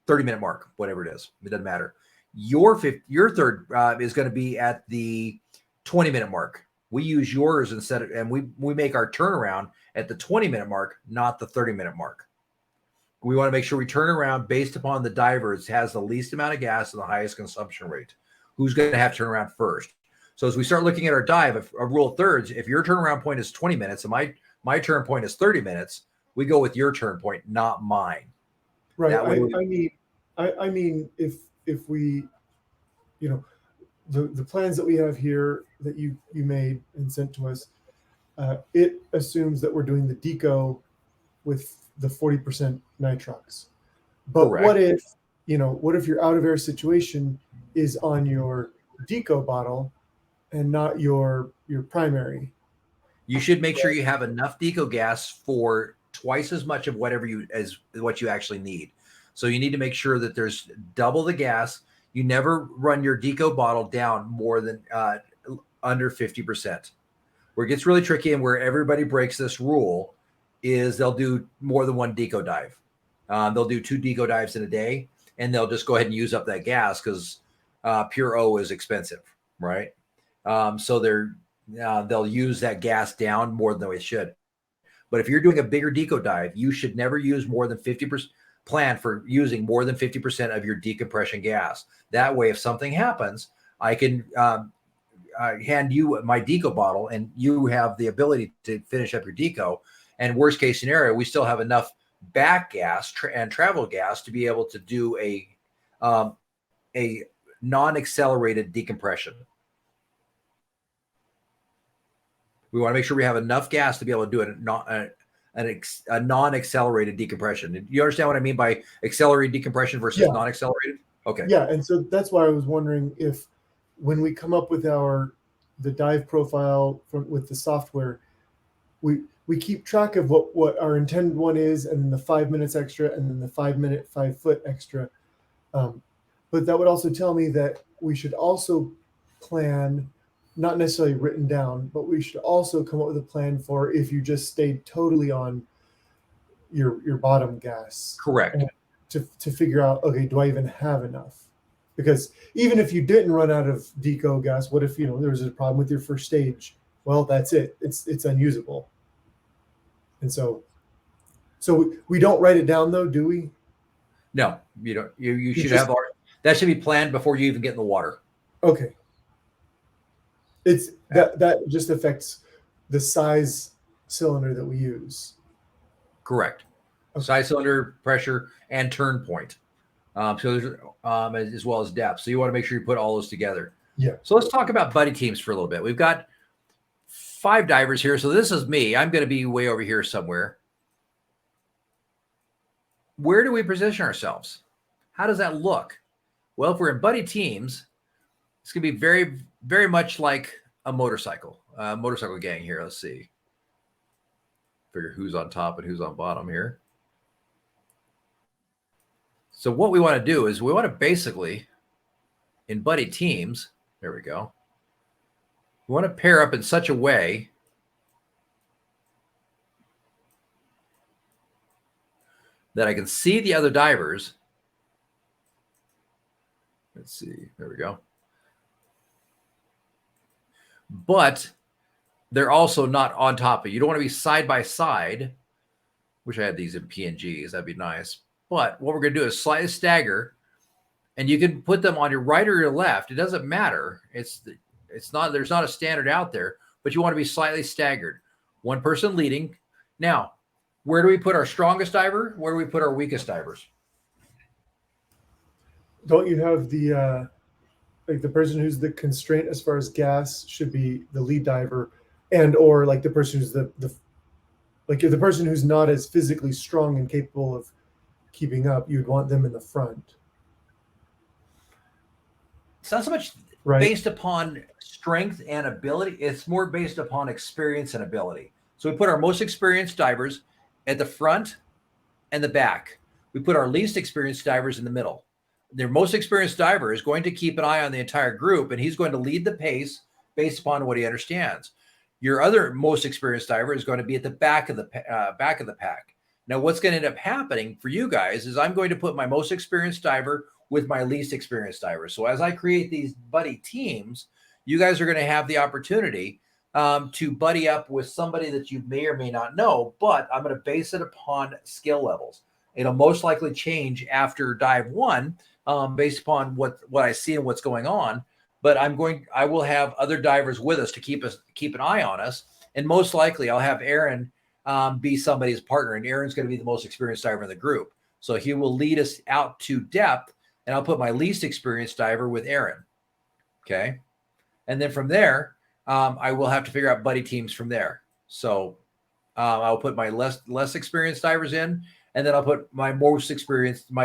A: 30-minute mark, whatever it is. It doesn't matter. Your third is going to be at the 20-minute mark. We use yours instead of, and we make our turnaround at the 20-minute mark, not the 30-minute mark. We want to make sure we turn around based upon the divers has the least amount of gas and the highest consumption rate. Who's going to have to turn around first? So as we start looking at our dive, a rule of thirds, if your turnaround point is 20 minutes and my turn point is 30 minutes, we go with your turn point, not mine.
D: Right.
A: I
D: mean, if we, the plans that we have here that you made and sent to us, it assumes that we're doing the Deco with the 40% nitrox. But
A: Correct.
D: what if your out of air situation is on your Deco bottle and not your primary?
A: You should make sure you have enough Deco gas for twice as much of what you actually need. So you need to make sure that there's double the gas. You never run your Deco bottle down more than under 50%. Where it gets really tricky and where everybody breaks this rule is they'll do more than one Deco dive. They'll do 2 Deco dives in a day, and they'll just go ahead and use up that gas because pure O is expensive, right? So they'll use that gas down more than they should. But if you're doing a bigger Deco dive, you should never use more than 50%. Plan for using more than 50% of your decompression gas. That way, if something happens, I can hand you my Deco bottle, and you have the ability to finish up your Deco. And worst case scenario, we still have enough back gas and travel gas to be able to do a non-accelerated decompression. We want to make sure we have enough gas to be able to do a non-accelerated decompression. Do you understand what I mean by accelerated decompression versus non-accelerated? Okay.
D: Yeah, and so that's why I was wondering if when we come up with the dive profile with the software, we keep track of what our intended one is, and then the 5 minutes extra, and then the 5-minute 5-foot extra. But that would also tell me that we should also plan, not necessarily written down, but we should also come up with a plan for if you just stayed totally on your bottom gas.
A: Correct.
D: To figure out, okay, do I even have enough? Because even if you didn't run out of Deco gas, what if there was a problem with your first stage? Well, that's it. It's unusable. And so we don't write it down though, do we?
A: No, you don't. You should have that should be planned before you even get in the water.
D: Okay. It's that just affects the size cylinder that we use.
A: Correct. Okay. Size cylinder, pressure, and turn point. So there's as well as depth. So you want to make sure you put all those together.
D: Yeah.
A: So let's talk about buddy teams for a little bit. We've got 5 divers here. So this is me. I'm going to be way over here somewhere. Where do we position ourselves? How does that look? Well, if we're in buddy teams, it's going to be very, very much like a motorcycle gang here. Let's see. Figure who's on top and who's on bottom here. So what we want to do is we want to basically, in buddy teams, there we go. We want to pair up in such a way that I can see the other divers. Let's see, there we go. But they're also not on top of you. You don't want to be side by side. Wish I had these in PNGs. That'd be nice. But what we're going to do is slightly stagger and you can put them on your right or your left. It doesn't matter. It's not, there's not a standard out there, but you want to be slightly staggered. One person leading. Now, where do we put our strongest diver? Where do we put our weakest divers?
D: Don't you have the like the person who's the constraint as far as gas should be the lead diver, and or like the person who's the like the person who's not as physically strong and capable of keeping up, you'd want them in the front.
A: It's not so much
D: Right.
A: based upon strength and ability. It's more based upon experience and ability. So we put our most experienced divers at the front and the back. We put our least experienced divers in the middle. Their most experienced diver is going to keep an eye on the entire group, and he's going to lead the pace based upon what he understands. Your other most experienced diver is going to be at the back of the pack. Now, what's going to end up happening for you guys is I'm going to put my most experienced diver with my least experienced diver. So as I create these buddy teams, you guys are going to have the opportunity to buddy up with somebody that you may or may not know, but I'm going to base it upon skill levels. It'll most likely change after dive one, based upon what I see and what's going on. But I will have other divers with us to keep an eye on us. And most likely I'll have Aaron be somebody's partner, and Aaron's going to be the most experienced diver in the group. So he will lead us out to depth, and I'll put my least experienced diver with Aaron. Okay. And then from there, I will have to figure out buddy teams from there. So I'll put my less experienced divers in, and then I'll put my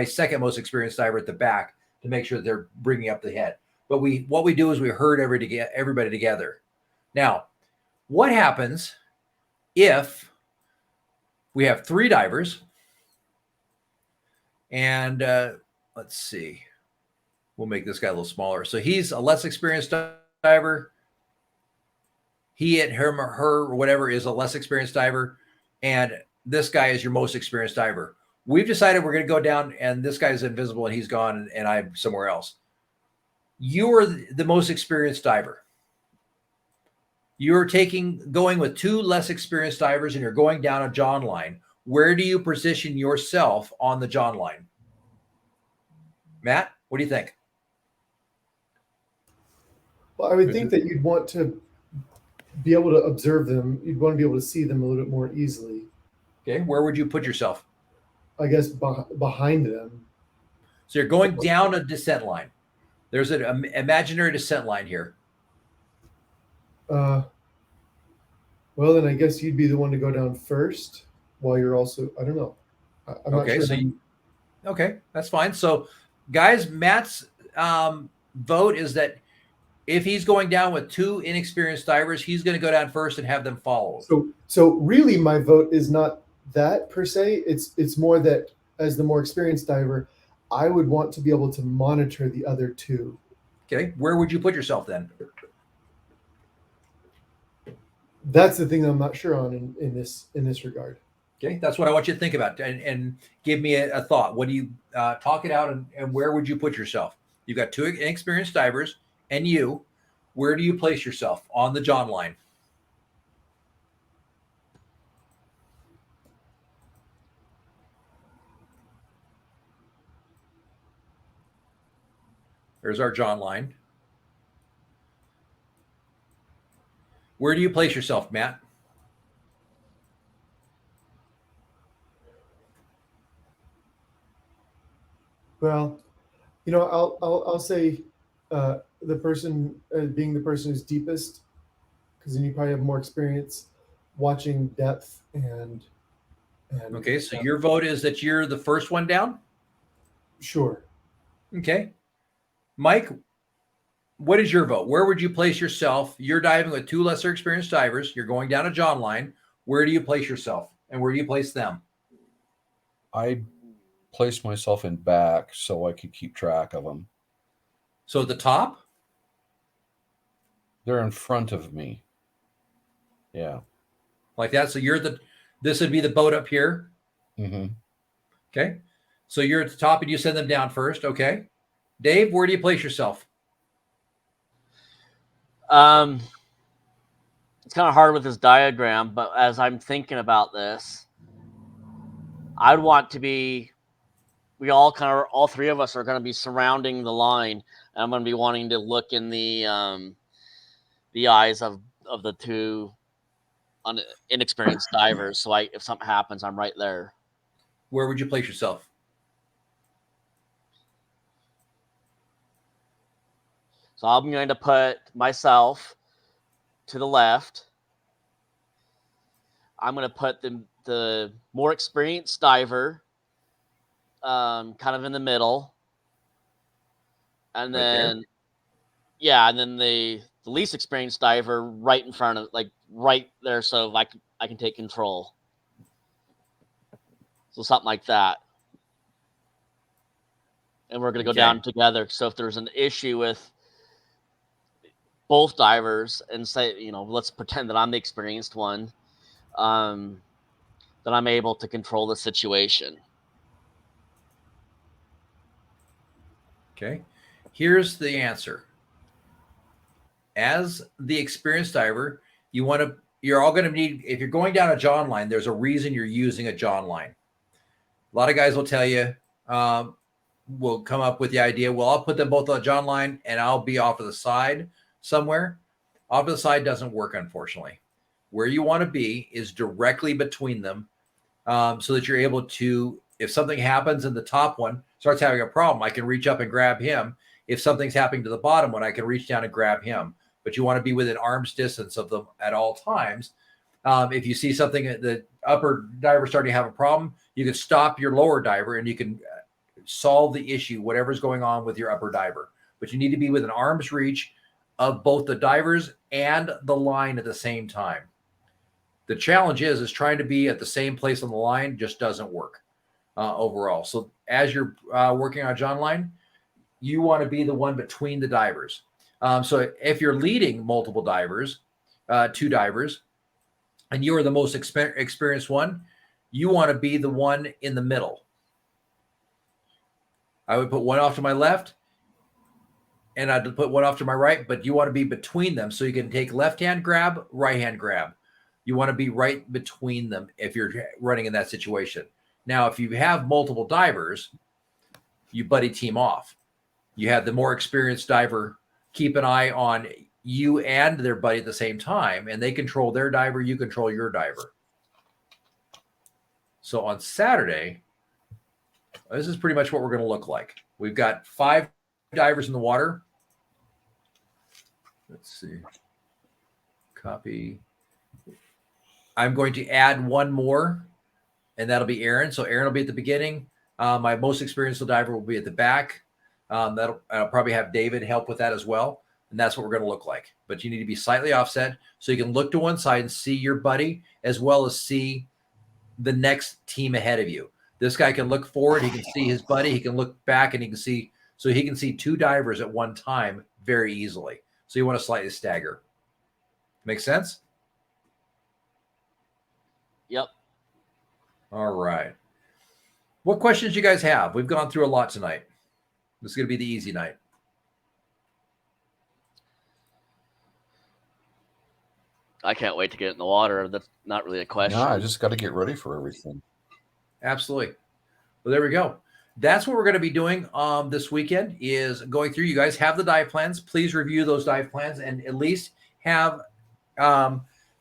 A: second most experienced diver at the back to make sure that they're bringing up the head. But what we do is we herd everybody together. Now, what happens if we have 3 divers? And let's see. We'll make this guy a little smaller. So he's a less experienced diver. He and her or whatever is a less experienced diver. And this guy is your most experienced diver. We've decided we're going to go down, and this guy's invisible and he's gone, and I'm somewhere else. You are the most experienced diver. You're going with 2 less experienced divers, and you're going down a John line. Where do you position yourself on the John line? Matt, what do you think?
D: Well, I would think that you'd want to be able to observe them. You'd want to be able to see them a little bit more easily.
A: Okay, where would you put yourself?
D: I guess behind them.
A: So you're going down a descent line. There's an imaginary descent line here.
D: Well, then I guess you'd be the one to go down first while you're also, I don't know. I'm
A: Okay,
D: not sure.
A: Okay, that's fine. So, guys, Matt's vote is that if he's going down with 2 inexperienced divers, he's going to go down first and have them follow.
D: So really my vote is not that per se. It's more that as the more experienced diver, I would want to be able to monitor the other 2.
A: Okay, where would you put yourself then?
D: That's the thing that I'm not sure on in this regard.
A: Okay, that's what I want you to think about and give me a thought. What do you talk it out, and where would you put yourself? You've got 2 inexperienced divers and you. Where do you place yourself on the John line? There's our John line. Where do you place yourself, Matt?
D: Well, I'll say the person being the person who's deepest, because then you probably have more experience watching depth and
A: Okay, so your vote is that you're the first one down?
D: Sure.
A: Okay. Mike, what is your vote? Where would you place yourself? You're diving with 2 lesser experienced divers. You're going down a John line. Where do you place yourself? And where do you place them?
C: I placed myself in back so I could keep track of them.
A: So at the top?
C: They're in front of me. Yeah.
A: Like that. So this would be the boat up here.
C: Mm-hmm.
A: Okay. So you're at the top and you send them down first. Okay. Dave, where do you place yourself?
E: It's kind of hard with this diagram, but as I'm thinking about this, I'd want to be we all three of us are going to be surrounding the line. And I'm going to be wanting to look in the eyes of the two inexperienced divers. So if something happens, I'm right there.
A: Where would you place yourself?
E: So I'm going to put myself to the left. I'm going to put the more experienced diver kind of in the middle. And
A: Right there?
E: then, yeah, and then the least experienced diver right in front of, like right there, so I can take control. So something like that. And we're going to go down together. So if there's an issue with both divers, and say, let's pretend that I'm the experienced one, then I'm able to control the situation.
A: Okay. Here's the answer. As the experienced diver, you're all going to need, if you're going down a John line, there's a reason you're using a John line. A lot of guys will tell you, will come up with the idea, well, I'll put them both on a John line and I'll be off to the side somewhere. Off to the side doesn't work, unfortunately. Where you want to be is directly between them, so that you're able to, if something happens and the top one starts having a problem, I can reach up and grab him. If something's happening to the bottom one, I can reach down and grab him. But you want to be within arm's distance of them at all times. If you see something, the upper diver starting to have a problem, you can stop your lower diver and you can solve the issue, whatever's going on with your upper diver. But you need to be within arm's reach of both the divers and the line at the same time. The challenge is trying to be at the same place on the line just doesn't work overall. So as you're working on John line, you want to be the one between the divers. So if you're leading multiple divers, two divers, and you are the most experienced one, you want to be the one in the middle. I would put one off to my left, and I'd put one off to my right, but you want to be between them so you can take left-hand grab, right-hand grab. You want to be right between them if you're running in that situation. Now, if you have multiple divers, you buddy team off. You have the more experienced diver keep an eye on you and their buddy at the same time, and they control their diver, you control your diver. So on Saturday, this is pretty much what we're going to look like. We've got 5 divers in the water. Let's see. Copy. I'm going to add one more, and that'll be Aaron. So Aaron will be at the beginning. My most experienced diver will be at the back. I'll probably have David help with that as well. And that's what we're going to look like. But you need to be slightly offset so you can look to one side and see your buddy as well as see the next team ahead of you. This guy can look forward. He can see his buddy. He can look back and he can see 2 divers at one time very easily. So you want to slightly stagger. Make sense?
E: Yep.
A: All right. What questions do you guys have? We've gone through a lot tonight. This is going to be the easy night.
E: I can't wait to get in the water. That's not really a question.
C: No, I just got to get ready for everything.
A: Absolutely. Well, there we go. That's what we're going to be doing this weekend is going through. You guys have the dive plans. Please review those dive plans and at least have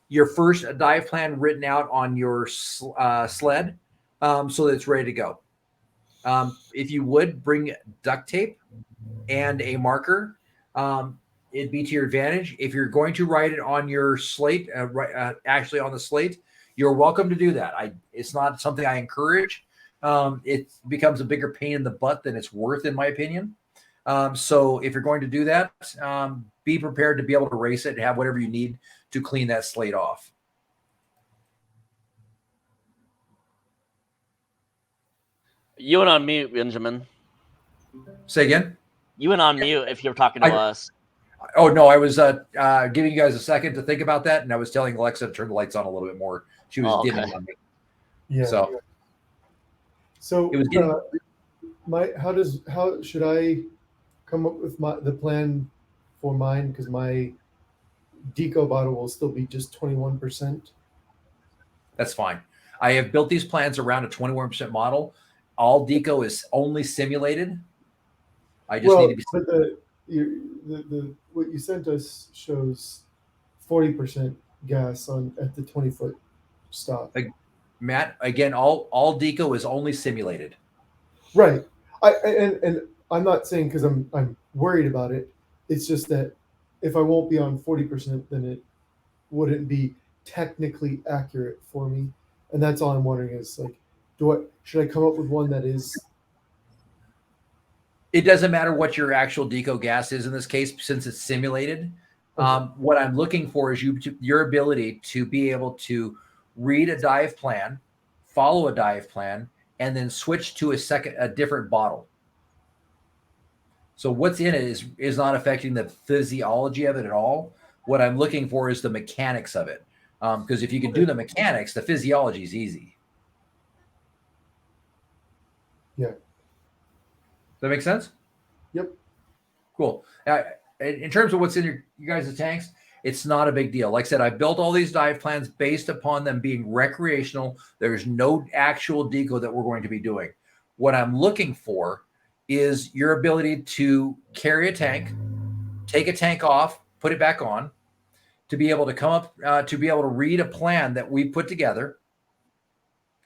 A: your first dive plan written out on your sled so that it's ready to go. If you would bring duct tape and a marker, it'd be to your advantage. If you're going to write it on your slate, actually on the slate, you're welcome to do that. It's not something I encourage. It becomes a bigger pain in the butt than it's worth, in my opinion. So if you're going to do that, be prepared to be able to erase it and have whatever you need to clean that slate off.
E: You went on mute, Benjamin.
A: Say again?
E: You went on mute if you're talking to us.
A: Oh, no, I was giving you guys a second to think about that, and I was telling Alexa to turn the lights on a little bit more. She was dimming on me.
D: Yeah. So
A: it was getting,
D: how should I come up with the plan for mine? Because my Deco bottle will still be just 21%.
A: That's fine. I have built these plans around a 21% model. all Deco is only simulated. I just need to be.
D: But the what you sent us shows 40% gas on at the 20-foot stop.
A: Matt, again, all Deco is only simulated.
D: Right. And I'm not saying because I'm worried about it. It's just that if I won't be on 40%, then it wouldn't be technically accurate for me. And that's all I'm wondering is like, should I come up with one that is?
A: It doesn't matter what your actual Deco gas is in this case, since it's simulated. What I'm looking for is your ability to be able to read a dive plan, follow a dive plan, and then switch to a different bottle. So what's in it is not affecting the physiology of it at all. What I'm looking for is the mechanics of it. Because if you can do the mechanics, the physiology is easy.
D: Yeah.
A: Does that make sense?
D: Yep.
A: Cool. In terms of what's in you guys' tanks, it's not a big deal. Like I said, I built all these dive plans based upon them being recreational. There's no actual Deco that we're going to be doing. What I'm looking for is your ability to carry a tank, take a tank off, put it back on, to be able to come up, to be able to read a plan that we put together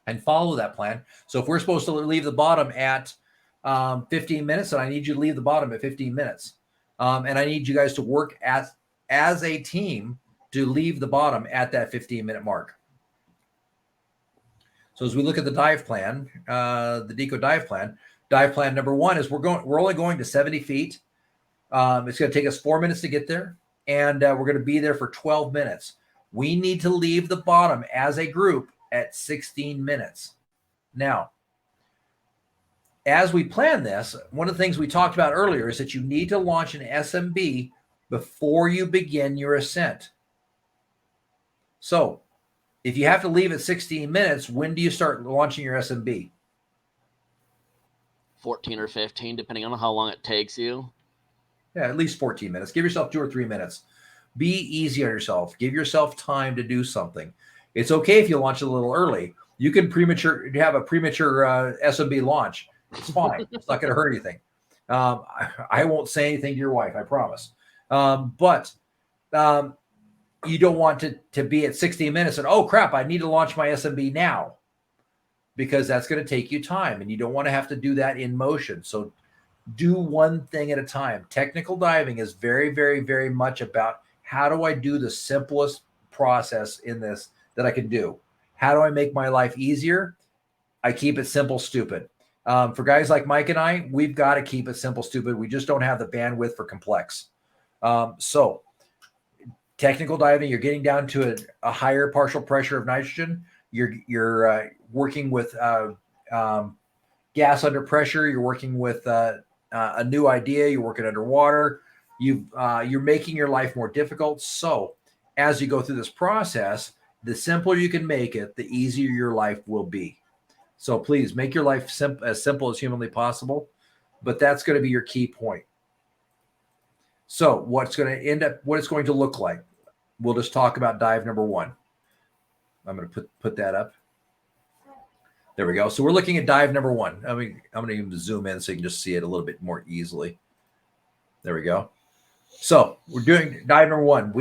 A: and follow that plan. So if we're supposed to leave the bottom at 15 minutes, then I need you to leave the bottom at 15 minutes. And I need you guys to work as a team to leave the bottom at that 15-minute mark. So as we look at the dive plan, the Deco dive plan number one is we're only going to 70 feet. It's going to take us 4 minutes to get there, and we're going to be there for 12 minutes. We need to leave the bottom as a group at 16 minutes. Now, as we plan this, one of the things we talked about earlier is that you need to launch an SMB before you begin your ascent. So if you have to leave at 16 minutes, when do you start launching your SMB?
E: 14 or 15, depending on how long it takes you.
A: Yeah, at least 14 minutes. Give yourself 2 or 3 minutes. Be easy on yourself. Give yourself time to do something. It's okay if you launch a little early. You can have a premature SMB launch. It's fine. It's not going to hurt anything. I won't say anything to your wife, I promise. But you don't want to be at 16 minutes and, oh, crap, I need to launch my SMB now, because that's going to take you time, and you don't want to have to do that in motion. So do one thing at a time. Technical diving is very, very, very much about how do I do the simplest process in this that I can do? How do I make my life easier? I keep it simple, stupid. For guys like Mike and I, we've got to keep it simple, stupid. We just don't have the bandwidth for complex. So technical diving, you're getting down to a higher partial pressure of nitrogen. You're working with gas under pressure. You're working with a new idea. You're working underwater. You're making your life more difficult. So as you go through this process, the simpler you can make it, the easier your life will be. So please make your life as simple as humanly possible, but that's going to be your key point. So what it's going to look like, we'll just talk about dive number one. I'm going to put that up. There we go. So we're looking at dive number one. I'm going to even zoom in so you can just see it a little bit more easily. There we go. So we're doing dive number one.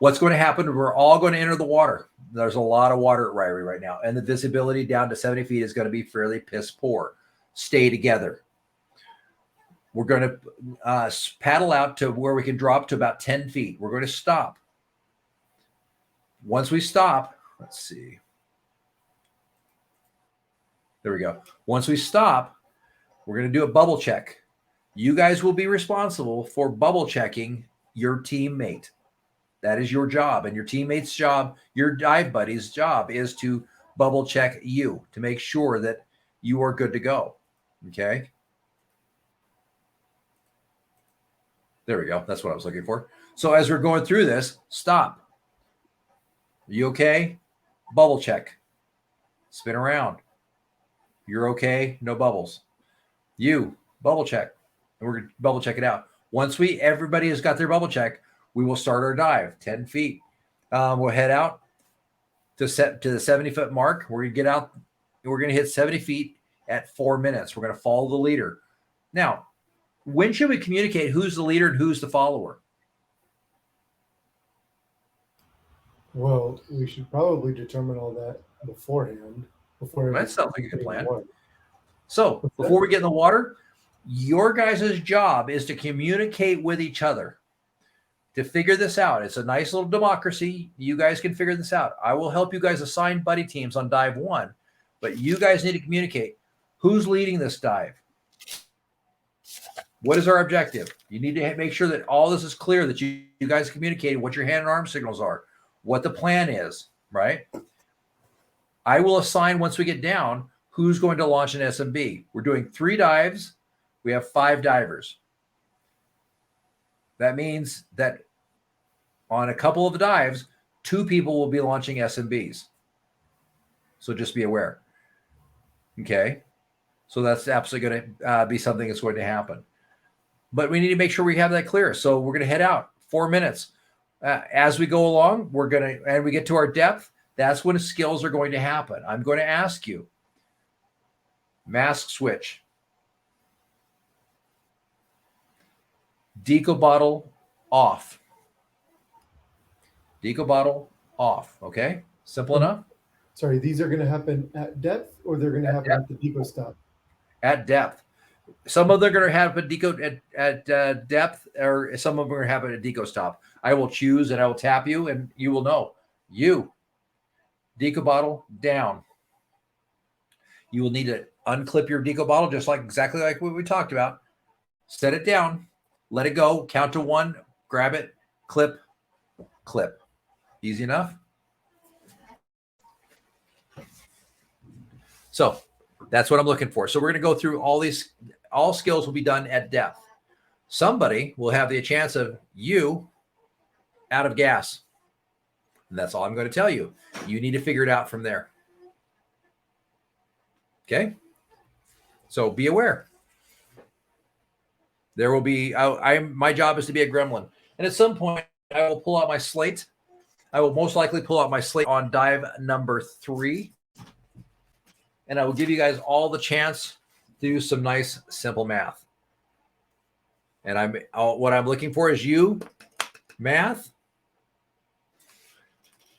A: What's going to happen? We're all going to enter the water. There's a lot of water at Ryrie right now, and the visibility down to 70 feet is going to be fairly piss poor. Stay together. We're going to paddle out to where we can drop to about 10 feet. We're going to stop. Once we stop, let's see. There we go. Once we stop, we're going to do a bubble check. You guys will be responsible for bubble checking your teammate. That is your job, and your teammate's job, your dive buddy's job, is to bubble check you to make sure that you are good to go. Okay. There we go. That's what I was looking for. So as we're going through this, stop. Are you okay? Bubble check. Spin around. You're okay. No bubbles. You bubble check. And we're going to bubble check it out. Once everybody has got their bubble check, we will start our dive, 10 feet. We'll head out to the 70-foot mark. We're going to get out. We're going to hit 70 feet at 4 minutes. We're going to follow the leader. Now, when should we communicate who's the leader and who's the follower?
D: Well, we should probably determine all that beforehand. Before
A: That sounds like a good plan.
D: What?
A: So before we get in the water, your guys' job is to communicate with each other to figure this out. It's a nice little democracy. You guys can figure this out. I will help you guys assign buddy teams on dive 1, but you guys need to communicate. Who's leading this dive? What is our objective? You need to make sure that all this is clear, that you guys communicate what your hand and arm signals are, what the plan is, right? I will assign, once we get down, who's going to launch an SMB. We're doing 3 dives. We have 5 divers. That means that on a couple of the dives, 2 people will be launching SMBs. So just be aware. Okay. So that's absolutely going to be something that's going to happen. But we need to make sure we have that clear. So we're going to head out 4 minutes. As we go along, and we get to our depth, that's when skills are going to happen. I'm going to ask you, mask switch, Deco bottle off, Deco bottle off. Okay, simple enough.
D: Sorry, these are going to happen at depth, or they're going to happen at the Deco stop?
A: At depth. Some of them are going to happen Deco at depth, or some of them are going to happen at Deco stop. I will choose and I will tap you, and you will know. You, Deco bottle down. You will need to unclip your Deco bottle, just like exactly like what we talked about. Set it down, let it go, count to 1, grab it, clip, clip. Easy enough. So that's what I'm looking for. So we're going to go through all these. All skills will be done at depth. Somebody will have the chance of you out of gas. And that's all I'm going to tell you. You need to figure it out from there. Okay? So be aware. There will be, my job is to be a gremlin. And at some point, I will pull out my slate. I will most likely pull out my slate on dive number 3. And I will give you guys all the chance to do some nice, simple math. And what I'm looking for is you, math.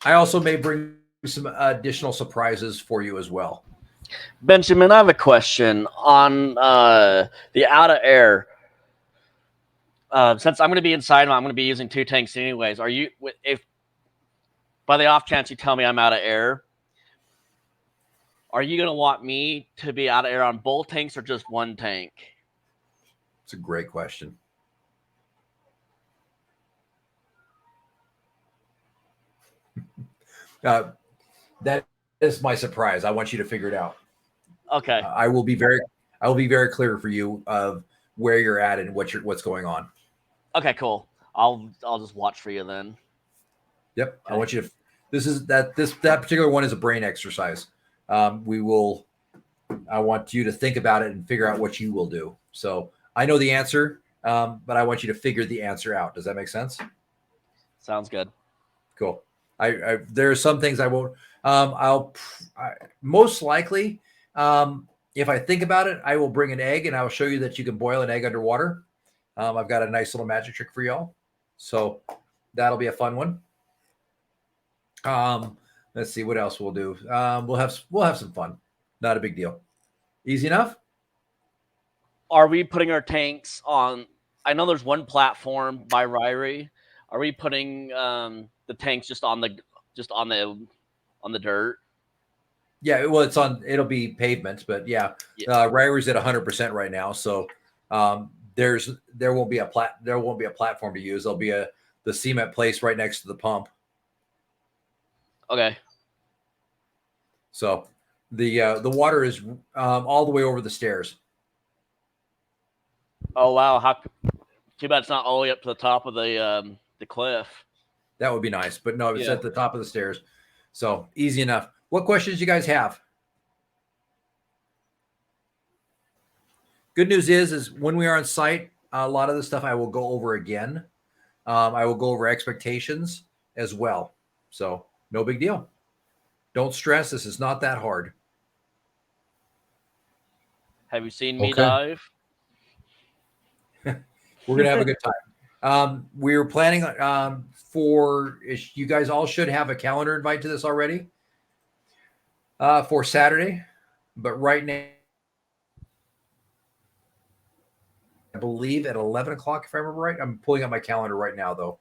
A: I also may bring some additional surprises for you as well.
E: Benjamin, I have a question on the out of air. Since I'm going to be inside, I'm going to be using 2 tanks anyways. Are you, if by the off chance you tell me I'm out of air, are you going to want me to be out of air on both tanks or just one tank?
A: It's a great question. That is my surprise. I want you to figure it out.
E: Okay.
A: I will be very clear for you of where you're at and what's going on.
E: Okay, cool. I'll just watch for you then.
A: Yep.
E: Okay.
A: I want you to. That particular one is a brain exercise. I want you to think about it and figure out what you will do. So I know the answer, but I want you to figure the answer out. Does that make sense?
E: Sounds good.
A: Cool. There are some things I won't. Most likely, if I think about it, I will bring an egg and I will show you that you can boil an egg underwater. I've got a nice little magic trick for y'all, so that'll be a fun one. Let's see what else we'll do. We'll have some fun. Not a big deal. Easy enough.
E: Are we putting our tanks on? I know there's one platform by Ryrie. Are we putting the tanks just on the dirt?
A: Yeah, well, it'll be pavement, but yeah. Ryrie's at 100% right now, so there won't be a platform to use. There'll be the cement place right next to the pump.
E: Okay.
A: So the water is all the way over the stairs.
E: Oh wow! Too bad it's not all the way up to the top of the cliff.
A: That would be nice, but no, it's
E: Yeah.
A: at the top of the stairs. So easy enough. What questions you guys have? Good news is when we are on site, a lot of the stuff I will go over again. I will go over expectations as well. So no big deal. Don't stress. This is not that hard.
E: Have you seen me
C: Okay.
E: dive?
A: We're gonna have a good time. We're planning you guys all should have a calendar invite to this already for Saturday, but right now, I believe at 11 o'clock, if I remember right. I'm pulling up my calendar right now, though.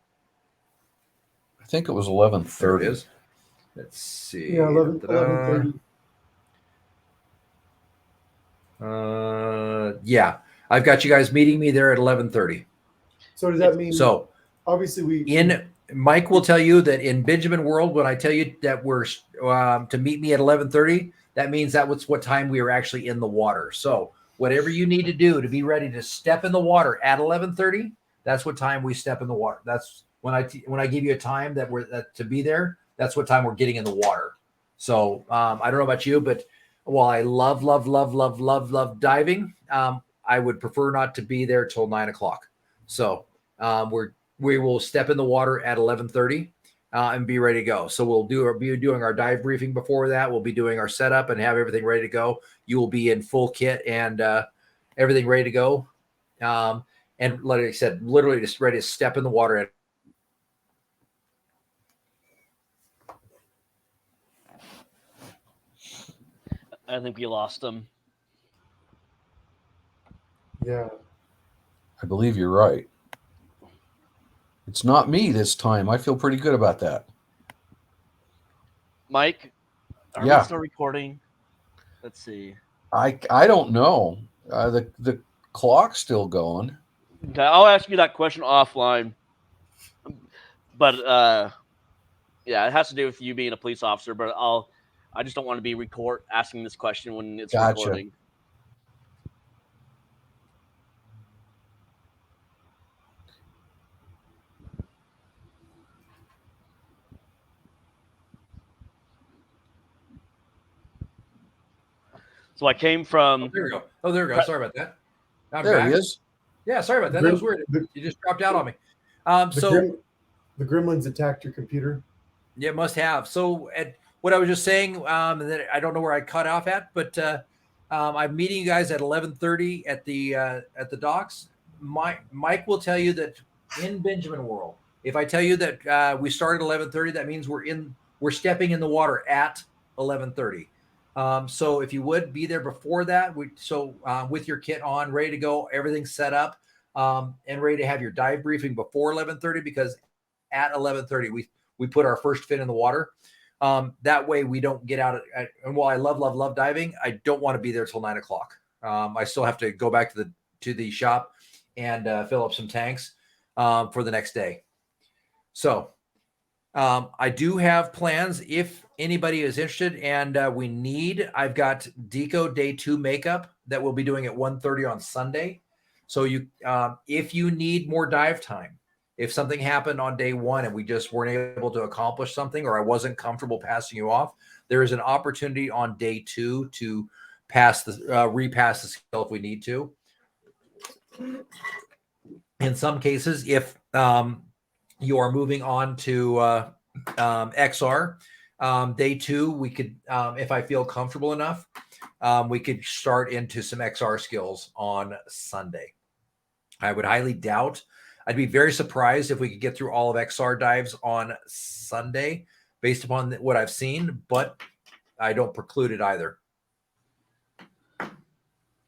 C: I think it was
A: There
C: 11:30.
A: it is. Let's see.
D: Yeah, 11,
A: Da-da-da.
D: 11:30.
A: Yeah, I've got you guys meeting me there at 11:30.
D: So does that mean?
A: So
D: obviously
A: Mike will tell you that in Benjamin World, when I tell you that we're to meet me at 11:30, that means that was what time we are actually in the water. So whatever you need to do to be ready to step in the water at 11:30, that's what time we step in the water. That's when I give you a time that to be there. That's what time we're getting in the water. So I don't know about you, but while I love diving, I would prefer not to be there till 9 o'clock. So we will step in the water at 11:30 and be ready to go. So we'll be doing our dive briefing before that. We'll be doing our setup and have everything ready to go. You will be in full kit and everything ready to go. And like I said, literally just ready to step in the water at
E: I think we lost them.
D: yeah.
C: I believe you're right. It's not me this time. I feel pretty good about that.
E: Mike, are
C: Yeah.
E: we still recording? Let's see.
C: I don't know. The clock's still going.
E: Okay, I'll ask you that question offline. But yeah, it has to do with you being a police officer. But I just don't want to be asking this question when it's
C: Gotcha.
E: recording. So I came from.
A: there we go. Oh, there we go. Sorry about that. I'm
C: There
A: back.
C: he is.
A: Yeah, sorry about that. That was weird. You just dropped out on me.
D: The gremlins attacked your computer.
A: Yeah, must have. So what I was just saying, and then I don't know where I cut off at, but I'm meeting you guys at 11:30 at the docks. Mike will tell you that in Benjamin World, if I tell you that we start at 11:30, that means we're stepping in the water at 11:30. So if you would be there before that, with your kit on, ready to go, everything's set up, and ready to have your dive briefing before 11:30, because at 11:30 we put our first fin in the water. That way we don't get out. And while I love diving, I don't want to be there till 9 o'clock. I still have to go back to the shop and fill up some tanks for the next day. So I do have plans if anybody is interested, and I've got Deco Day 2 makeup that we'll be doing at 1:30 on Sunday. So if you need more dive time, if something happened on day 1 and we just weren't able to accomplish something, or I wasn't comfortable passing you off, there is an opportunity on day 2 to repass the skill if we need to. In some cases, if you are moving on to XR, day 2, we could, if I feel comfortable enough, we could start into some XR skills on Sunday. I would highly doubt. I'd be very surprised if we could get through all of XR dives on Sunday based upon what I've seen, but I don't preclude it either.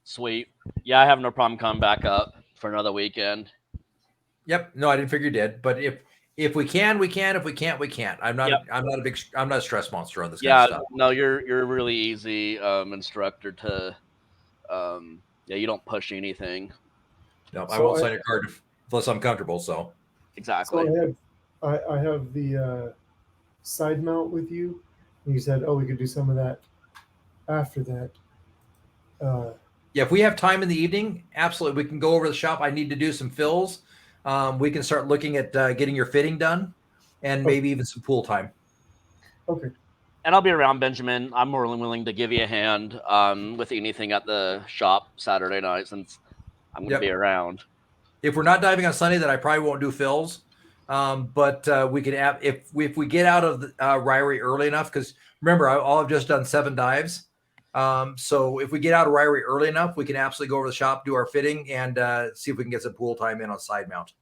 E: Sweet. Yeah, I have no problem coming back up for another weekend.
A: Yep. No, I didn't figure you did, but if we can, we can. If we can't, we can't. I'm not a stress monster on this kind of stuff.
E: No, you're a really easy instructor to you don't push anything.
A: No, I won't sign your card unless I'm comfortable. So
E: exactly.
D: So I have the side mount with you. And you said, we could do some of that after that.
A: Yeah, if we have time in the evening, absolutely, we can go over to the shop. I need to do some fills. We can start looking at getting your fitting done, and maybe even some pool time.
D: Okay.
E: And I'll be around, Benjamin. I'm more than willing to give you a hand with anything at the shop Saturday night, since I'm going to be around.
A: If we're not diving on Sunday, then I probably won't do fills. But we could have, if we get out of the Ryrie early enough, because remember, I've just done 7 dives. So if we get out of Ryrie early enough, we can absolutely go over to the shop, do our fitting, and see if we can get some pool time in on side mount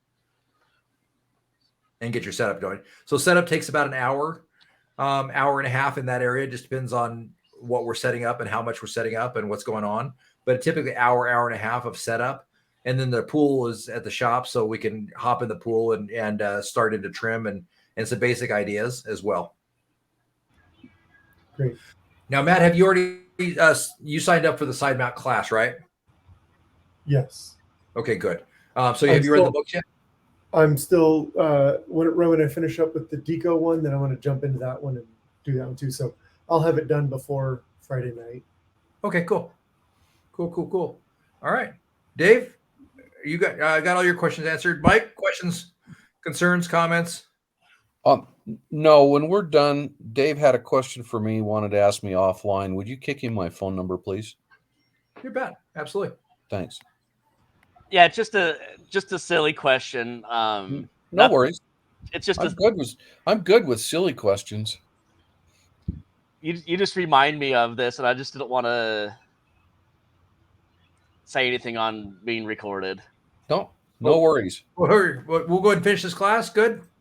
A: and get your setup going. So setup takes about an hour, hour and a half in that area. It just depends on what we're setting up and how much we're setting up and what's going on. But typically hour and a half of setup. And then the pool is at the shop, so we can hop in the pool and start into trim and some basic ideas as well.
D: Great.
A: Now, Matt, have you already you signed up for the side mount class, right?
D: Yes.
A: Okay, good. So have you read the books yet?
D: I'm still when I finish up with the Deco one, then I want to jump into that one and do that one too. So I'll have it done before Friday night.
A: Okay, cool. All right, Dave, you got all your questions answered. Mike, questions, concerns, comments?
C: No, when we're done, Dave had a question for me, wanted to ask me offline. Would you kick him my phone number, please?
A: You bet. Absolutely.
C: Thanks.
E: Yeah, it's just a silly question.
C: No worries.
E: It's just
C: I'm good with silly questions.
E: you just remind me of this, and I just didn't want to say anything on being recorded.
C: No worries.
A: We'll go ahead and finish this class. Good.